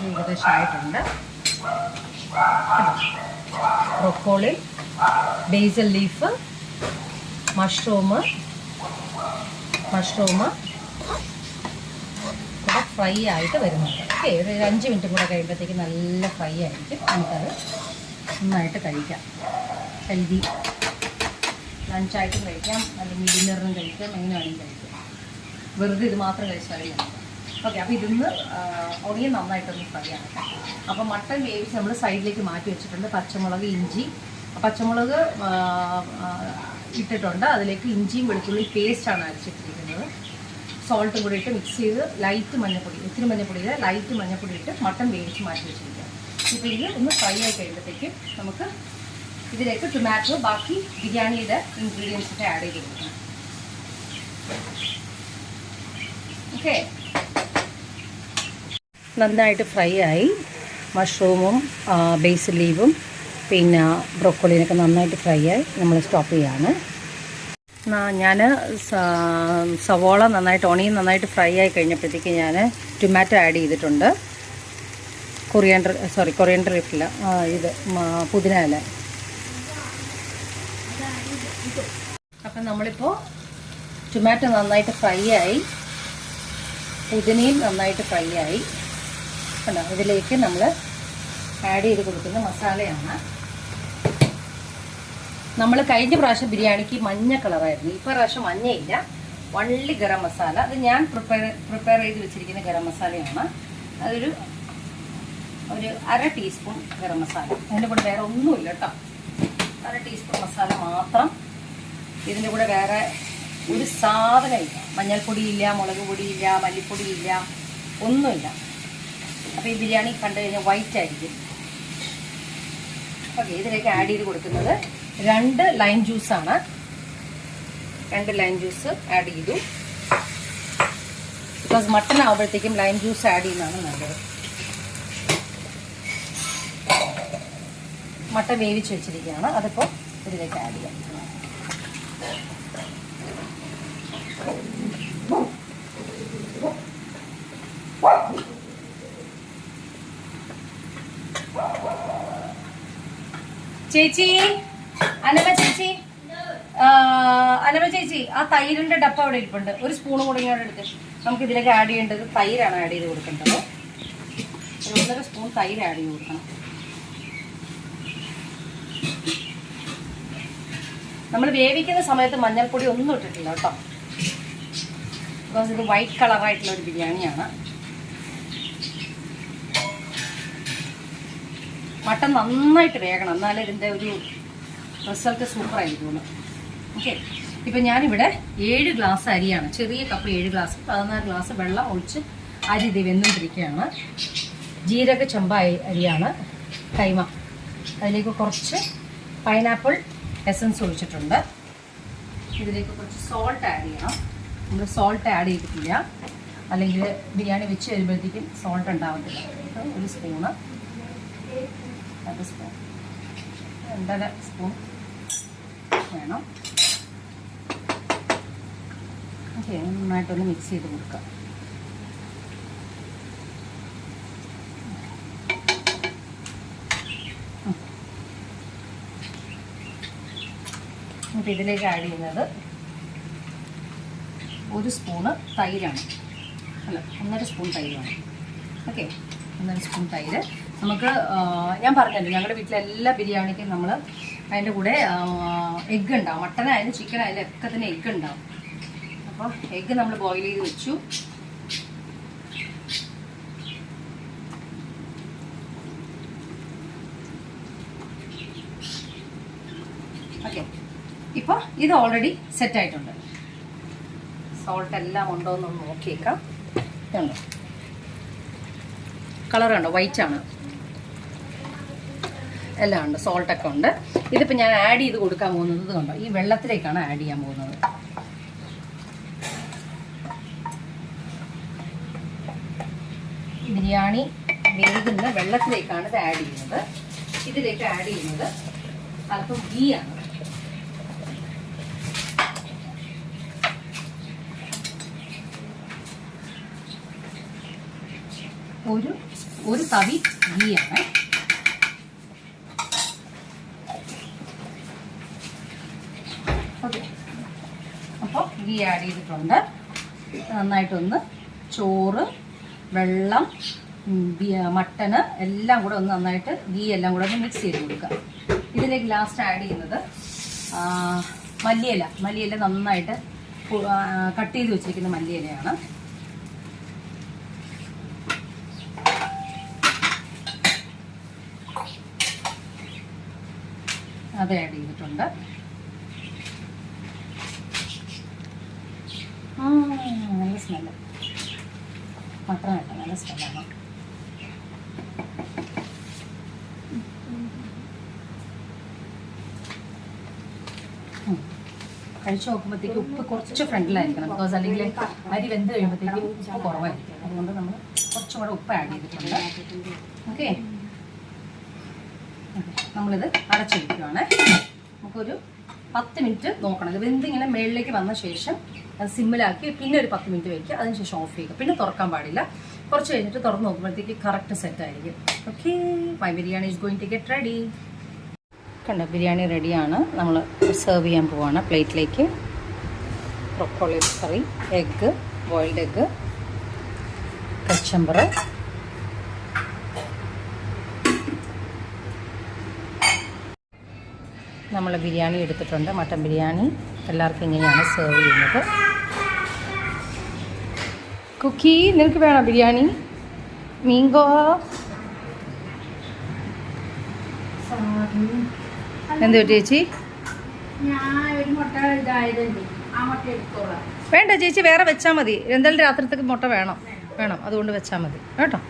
ഏകദേശം ആയിട്ടുണ്ട്. ബ്രോക്കോളി, ബേസിൽ ലീഫ്, മഷ്റൂം ഇവിടെ ഫ്രൈ ആയിട്ട് വരുന്നുണ്ട്. ഓക്കെ, ഒരു 5 മിനിറ്റ് കൂടെ കഴിയുമ്പോഴത്തേക്ക് നല്ല ഫ്രൈ ആയിരിക്കും. നമുക്കത് നന്നായിട്ട് കഴിക്കാം. ഹെൽത്തി ലഞ്ചായിട്ടും കഴിക്കാം, അല്ലെങ്കിൽ ഡിന്നറിനും കഴിക്കാം, എങ്ങനെ വേണമെങ്കിലും കഴിക്കാം. വെറുതെ ഇത് മാത്രം കഴിച്ചാൽ മതി. ഓക്കെ, അപ്പോൾ ഇതിന്ന് ഒടിയൻ നന്നായിട്ടൊന്ന് ഫ്രൈ ആക്കാം. അപ്പോൾ മട്ടൻ വേവിച്ച് നമ്മൾ സൈഡിലേക്ക് മാറ്റി വെച്ചിട്ടുണ്ട്. പച്ചമുളക്, ഇഞ്ചി, പച്ചമുളക് ഇട്ടിട്ടുണ്ട്. അതിലേക്ക് ഇഞ്ചിയും വെളുത്തുള്ളി പേസ്റ്റാണ് അരച്ചിട്ടിരിക്കുന്നത്. സോൾട്ടും കൂടി ഇട്ട് മിക്സ് ചെയ്ത് ലൈറ്റ് മഞ്ഞപ്പൊടി, ഒത്തിരി മഞ്ഞപ്പൊടി ഇല്ല, ലൈറ്റ് മഞ്ഞപ്പൊടി ഇട്ട് മട്ടൻ വേവിച്ച് മാറ്റി വെച്ചിരിക്കുക. ഇപ്പോൾ ഇത് ഒന്ന് ഫ്രൈ ആയി കഴിയുമ്പോഴത്തേക്കും നമുക്ക് ഇതിലേക്ക് ടൊമാറ്റോ, ബാക്കി ബിരിയാണിയുടെ ഇൻഗ്രീഡിയൻസ് ഒക്കെ ആഡ് ചെയ്ത് കൊടുക്കണം. ഓക്കെ, നന്നായിട്ട് ഫ്രൈ ആയി. മഷ്റൂമും ബേസിൽ ലീവും പിന്നെ ബ്രോക്കോളിനൊക്കെ നന്നായിട്ട് ഫ്രൈ ആയി. നമ്മൾ സ്റ്റോപ്പ് ചെയ്യാണ്. ഞാൻ സവോള ഓണിയൻ നന്നായിട്ട് ഫ്രൈ ആയി കഴിഞ്ഞപ്പോഴത്തേക്ക് ഞാൻ ടൊമാറ്റോ ആഡ് ചെയ്തിട്ടുണ്ട്. കൊറിയൻഡർ ലീഫില്ല, ഇത് പുതിന ഇല. അപ്പം നമ്മളിപ്പോൾ ടൊമാറ്റോ നന്നായിട്ട് ഫ്രൈ ആയി, പുതിനയും നന്നായിട്ട് ഫ്രൈ ആയി. കണ്ടോ, ഇതിലേക്ക് നമ്മൾ ആഡ് ചെയ്ത് കൊടുക്കുന്ന മസാലയാണ്. നമ്മൾ കഴിഞ്ഞ പ്രാവശ്യം ബിരിയാണിക്ക് മഞ്ഞ കളറായിരുന്നു, ഇപ്പോൾ പ്രാവശ്യം മഞ്ഞയില്ല, വള്ളി ഗരം മസാല. അത് ഞാൻ പ്രിപ്പയർ ചെയ്ത് വെച്ചിരിക്കുന്ന ഗരം മസാലയാണ്. അതൊരു 1/2 ടീസ്പൂൺ ഗരം മസാല. അതിൻ്റെ കൂടെ വേറെ ഒന്നുമില്ല കേട്ടോ, 1/2 ടീസ്പൂൺ മസാല മാത്രം. ഇതിൻ്റെ കൂടെ വേറെ ഒരു സാധനമില്ല. മഞ്ഞൾപ്പൊടിയില്ല, മുളക് പൊടിയില്ല, മല്ലിപ്പൊടിയില്ല, ഒന്നുമില്ല. അപ്പോൾ ഈ ബിരിയാണി കണ്ടു കഴിഞ്ഞാൽ വൈറ്റ് ആയിരിക്കും. ഓക്കെ, ഇതിലേക്ക് ആഡ് ചെയ്ത് കൊടുക്കുന്നത് 2 ലൈം ജ്യൂസാണ്. 2 ലൈം ജ്യൂസ് ആഡ് ചെയ്തു. ബിക്കോസ് മട്ടൺ ആകുമ്പോഴത്തേക്കും ലൈം ജ്യൂസ് ആഡ് ചെയ്യുന്നതാണ് നല്ലത്. മട്ടൺ വേവിച്ച് വെച്ചിരിക്കുകയാണ്, അതിപ്പോൾ ഇതിലേക്ക് ആഡ് ചെയ്യാം. ചേച്ചി, അനമ ചേച്ചി, ആ തൈരിന്റെ ഡപ്പ അവിടെ ഇരിപ്പുണ്ട്. ഒരു സ്പൂൺ കൂടി ഇങ്ങോട്ട് എടുത്ത് നമുക്ക് ഇതിലേക്ക് ആഡ് ചെയ്യേണ്ടത് തൈരാണ് ആഡ് ചെയ്ത് കൊടുക്കേണ്ടത്. 1.5 സ്പൂൺ തൈര് ആഡ് ചെയ്ത് കൊടുക്കണം. നമ്മൾ വേവിക്കുന്ന സമയത്ത് മഞ്ഞൾപ്പൊടി ഒന്നും ഇട്ടിട്ടില്ല കേട്ടോ, ബിക്കോസ് ഇത് വൈറ്റ് കളറായിട്ടുള്ള ഒരു ബിരിയാണിയാണ്. മട്ടൻ നന്നായിട്ട് വേകണം, എന്നാലേ ഇതിൻ്റെ ഒരു റിസൾട്ട് സൂപ്പറായിരിക്കുള്ളൂ. ഓക്കെ, ഇപ്പം ഞാനിവിടെ 7 ഗ്ലാസ് അരിയാണ്, ചെറിയ കപ്പ് 7 ഗ്ലാസ്, 14 ഗ്ലാസ് വെള്ളം ഒഴിച്ച് അരി ഇത് വെന്തുകൊണ്ടിരിക്കുകയാണ്. ജീരക ചെമ്പ അരിയാണ്, കൈമ. അതിലേക്ക് കുറച്ച് പൈനാപ്പിൾ എസൻസ് ഒഴിച്ചിട്ടുണ്ട്. ഇതിലേക്ക് കുറച്ച് സോൾട്ട് ആഡ് ചെയ്യണം. നമ്മൾ സോൾട്ട് ആഡ് ചെയ്തിട്ടില്ല, അല്ലെങ്കിൽ ബിരിയാണി വെച്ച് വരുമ്പോഴത്തേക്കും സോൾട്ട് ഉണ്ടാവത്തില്ല. ഒരു സ്പൂണ്, 2 സ്പൂൺ, 2.5 സ്പൂൺ വേണം. ഓക്കെ, നന്നായിട്ടൊന്ന് മിക്സ് ചെയ്ത് കൊടുക്കാം. അപ്പോൾ ഇതിലേക്ക് ആഡ് ചെയ്യുന്നത് 1 സ്പൂണ് തൈരാണ്, അല്ല 1.5 സ്പൂൺ തൈരാണ്. ഓക്കെ, 1.5 സ്പൂൺ തൈര്. നമുക്ക് ഞാൻ പറഞ്ഞല്ലോ, ഞങ്ങളുടെ വീട്ടിലെല്ലാ ബിരിയാണിക്കും നമ്മൾ അതിൻ്റെ കൂടെ എഗ്ഗ് ഉണ്ടാവും. മട്ടനായാലും ചിക്കനായാലും ഒക്കെ തന്നെ എഗ്ഗ് ഉണ്ടാവും. അപ്പോൾ എഗ്ഗ് നമ്മൾ ബോയിൽ ചെയ്ത് വെച്ചു. ഓക്കെ, ഇപ്പോൾ ഇത് ഓൾറെഡി സെറ്റായിട്ടുണ്ട്. സോൾട്ട് എല്ലാം ഉണ്ടോ എന്നൊന്ന് നോക്കിയേക്കാം. ഇതുണ്ടോ, കളർ കണ്ടോ, വൈറ്റ് ആണ്, എല്ലാം ഉണ്ട്, സോൾട്ടൊക്കെ ഉണ്ട്. ഇതിപ്പോൾ ഞാൻ ആഡ് ചെയ്ത് കൊടുക്കാൻ പോകുന്നത് ഇത് കണ്ടോ, ഈ വെള്ളത്തിലേക്കാണ് ആഡ് ചെയ്യാൻ പോകുന്നത്. ബിരിയാണി വേകുന്ന വെള്ളത്തിലേക്കാണ് ഇത് ആഡ് ചെയ്യുന്നത്. ഇതിലേക്ക് ആഡ് ചെയ്യുന്നത് അല്പം ഗീ ആണ്. ഒരു തവി ഗീ ആണ്. ഓക്കെ, അപ്പോൾ ഗീ ആഡ് ചെയ്തിട്ടുണ്ട്. നന്നായിട്ടൊന്ന് ചോറ്, വെള്ളം, മട്ടന് എല്ലാം കൂടെ ഒന്ന് നന്നായിട്ട് ഗീ എല്ലാം കൂടെ ഒന്ന് മിക്സ് ചെയ്ത് കൊടുക്കുക. ഇതിലേക്ക് ലാസ്റ്റ് ആഡ് ചെയ്യുന്നത് മല്ലിയില നന്നായിട്ട് കട്ട് ചെയ്ത് വെച്ചിരിക്കുന്ന മല്ലിയിലയാണ്. അത് ആഡ് ചെയ്തിട്ടുണ്ട്. നല്ല സ്മെല്ല്, മട്ടൺ കേട്ടോ, നല്ല സ്മെല്ലാണ്. കഴിച്ച് നോക്കുമ്പോഴത്തേക്ക് ഉപ്പ് കുറച്ച് ഫ്രണ്ടിലായിരിക്കണം. ബിക്കോസ് അല്ലെങ്കിൽ അരി വെന്ത് കഴിയുമ്പോഴത്തേക്കും ഉപ്പ് കുറവായിരിക്കും. അതുകൊണ്ട് നമ്മൾ കുറച്ചും കൂടെ ഉപ്പ് ആഡ് ചെയ്തിട്ടുണ്ട്. ഓക്കെ, നമ്മളിത് അടച്ചു വയ്ക്കുവാണ്. നമുക്കൊരു 10 മിനിറ്റ് നോക്കണം. ഇത് വെന്തിങ്ങനെ മേളിലേക്ക് വന്ന ശേഷം അത് സിമ്മിലാക്കി പിന്നെ ഒരു 10 മിനിറ്റ് വയ്ക്കുക. അതിനുശേഷം ഓഫ് ചെയ്യുക. പിന്നെ തുറക്കാൻ പാടില്ല. കുറച്ച് കഴിഞ്ഞിട്ട് തുറന്ന് നോക്കുമ്പോഴത്തേക്ക് കറക്റ്റ് സെറ്റ് ആയിരിക്കും. Okay, my biryani is going to get ready. കണ്ടോ, ബിരിയാണി റെഡിയാണ്. നമ്മൾ സെർവ് ചെയ്യാൻ പോവാണ് പ്ലേറ്റിലേക്ക്. Broccoli curry, egg, boiled egg, കച്ചമ്പറ്, നമ്മൾ ബിരിയാണി എടുത്തിട്ടുണ്ട്. മട്ടൻ ബിരിയാണി എല്ലാവർക്കും ഇങ്ങനെയാണ് സെർവ് ചെയ്യുന്നത്. കുക്കി, നിനക്ക് വേണോ ബിരിയാണി? മീങ്കോ, എന്ത് ചേച്ചി? വേണ്ട ചേച്ചി, വേറെ വെച്ചാൽ മതി. എന്തായാലും രാത്രിത്തേക്ക് മുട്ട വേണം, അതുകൊണ്ട് വെച്ചാൽ മതി കേട്ടോ.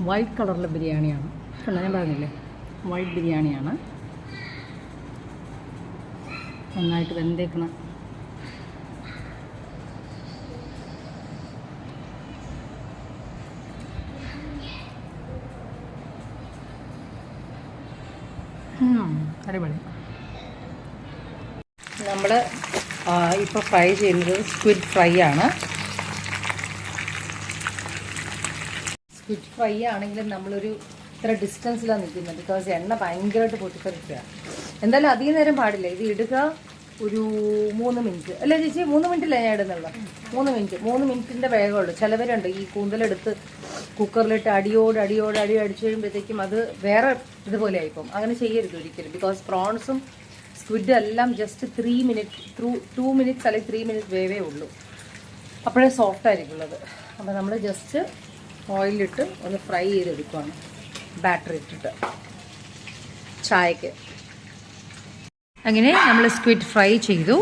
വൈറ്റ് കളറിലെ ബിരിയാണിയാണ് കണ്ടോ, ഞാൻ പറഞ്ഞില്ലേ, വൈറ്റ് ബിരിയാണിയാണ്. നന്നായിട്ട് വെന്തേക്കണം. അടിപൊളി. നമ്മൾ ഇപ്പോൾ ഫ്രൈ ചെയ്യുന്നത് സ്ക്വിഡ് ഫ്രൈ ആണ്. സ്ക്വിഡ് ഫ്രൈ ആണെങ്കിലും നമ്മളൊരു ഇത്ര ഡിസ്റ്റൻസിലാണ് നിൽക്കുന്നത്. ബിക്കോസ് എണ്ണ ഭയങ്കരമായിട്ട് പൊട്ടിത്തെറിക്കുക. എന്തായാലും അധികം നേരം പാടില്ല. ഇത് ഇടുക ഒരു 3 മിനിറ്റ് അല്ലേ ചേച്ചി? 3 മിനിറ്റില്ല ഞാൻ ഇടുന്നുള്ളൂ. 3 മിനിറ്റിൻ്റെ വേഗമുള്ളൂ. ചിലവരുണ്ട് ഈ കൂന്തലെടുത്ത് കുക്കറിലിട്ട് അടിയോട് അടിച്ച് കഴിയുമ്പോഴത്തേക്കും അത് വേറെ ഇതുപോലെ ആയിപ്പോവും. അങ്ങനെ ചെയ്യരുത് ഒരിക്കലും. ബിക്കോസ് പ്രോൺസും സ്ക്വിഡും എല്ലാം ജസ്റ്റ് 2 മിനിറ്റ്സ് അല്ലെങ്കിൽ 3 മിനിറ്റ് വേവേ ഉള്ളൂ. അപ്പോഴേ സോഫ്റ്റ് ആയിരിക്കുള്ളത്. അപ്പോൾ നമ്മൾ ജസ്റ്റ് ഓയിലിട്ട് ഒന്ന് ഫ്രൈ ചെയ്തെടുക്കുകയാണ്, ബാറ്റർ ഇട്ടിട്ട് ചായക്ക്. അങ്ങനെ നമ്മൾ സ്ക്വിഡ് ഫ്രൈ ചെയ്തു.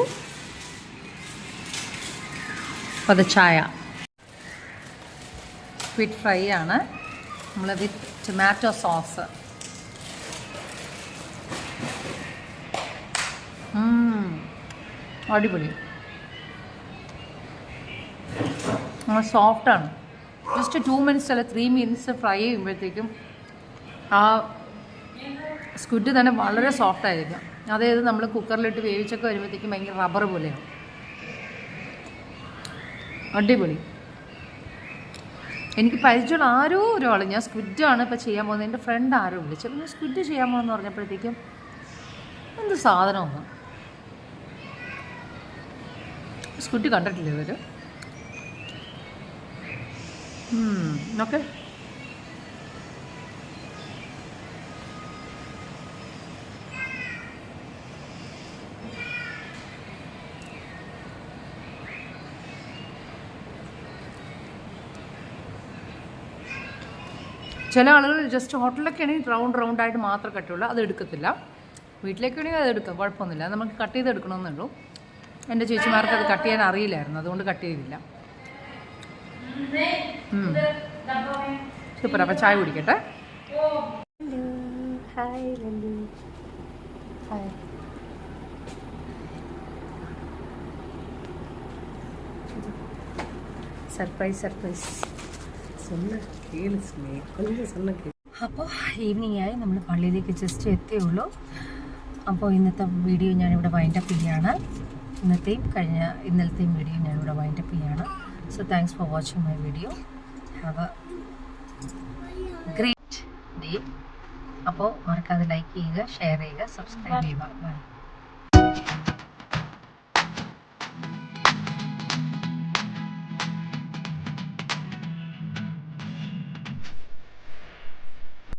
അപ്പോൾ അത് ചായ. സ്ക്വിഡ് ഫ്രൈ ആണ് നമ്മൾ വിത്ത് ടൊമാറ്റോ സോസ്. അടിപൊളി, സോഫ്റ്റാണ്. ജസ്റ്റ് 2 മിനിറ്റ്സ് അല്ല 3 മിനിറ്റ്സ് ഫ്രൈ ചെയ്യുമ്പോഴത്തേക്കും ആ സ്ക്വിഡ് തന്നെ വളരെ സോഫ്റ്റ് ആയിരിക്കും. അതായത് നമ്മൾ കുക്കറിലിട്ട് വേവിച്ചൊക്കെ വരുമ്പോഴത്തേക്കും ഭയങ്കര റബ്ബർ പോലെയാണ്. അടിപൊളി. എനിക്ക് പരിചയമുള്ള ആരോ ഒരാൾ, ഞാൻ സ്ക്വിഡാണ് ഇപ്പോൾ ചെയ്യാൻ പോകുന്നത്, എൻ്റെ ഫ്രണ്ട് ആരോ വിളിച്ചപ്പോൾ ഞാൻ സ്ക്വിഡ് ചെയ്യാൻ പോകുമെന്ന് പറഞ്ഞപ്പോഴത്തേക്കും എന്ത് സാധനമൊന്നും സ്ക്വിഡ് കണ്ടിട്ടില്ല ഇവർ. ഓക്കെ, ചില ആളുകൾ ജസ്റ്റ് ഹോട്ടലിലൊക്കെ ആണെങ്കിൽ റൗണ്ടായിട്ട് മാത്രം കട്ടുള്ളൂ, അത് എടുക്കത്തില്ല. വീട്ടിലേക്കാണെങ്കിൽ അത് എടുക്കാം, കുഴപ്പമൊന്നുമില്ല. നമുക്ക് കട്ട് ചെയ്ത് എടുക്കണമെന്നുള്ളൂ. എൻ്റെ ചേച്ചിമാർക്ക് അത് കട്ട് ചെയ്യാൻ അറിയില്ലായിരുന്നു, അതുകൊണ്ട് കട്ട് ചെയ്തില്ല. സൂപ്പർ. അപ്പം ചായ കുടിക്കട്ടെ. ഹായ് ലല്ലു. ഹായ്. സർപ്രൈസ്. അപ്പോൾ ഈവനിങ് ആയി, നമ്മൾ പള്ളിയിലേക്ക് ജസ്റ്റ് എത്തിയുള്ളൂ. അപ്പോൾ ഇന്നത്തെ വീഡിയോ ഞാനിവിടെ വൈൻഡപ്പ് ചെയ്യാണ്. ഇന്നലത്തെയും വീഡിയോ ഞാനിവിടെ വൈൻഡപ്പ് ചെയ്യാണ്. So thanks for watching my video. Have A great day. അപ്പോൾ മറക്കാതെ ലൈക്ക് ചെയ്യുക, ഷെയർ ചെയ്യുക, സബ്സ്ക്രൈബ് ചെയ്യുക. ബൈ.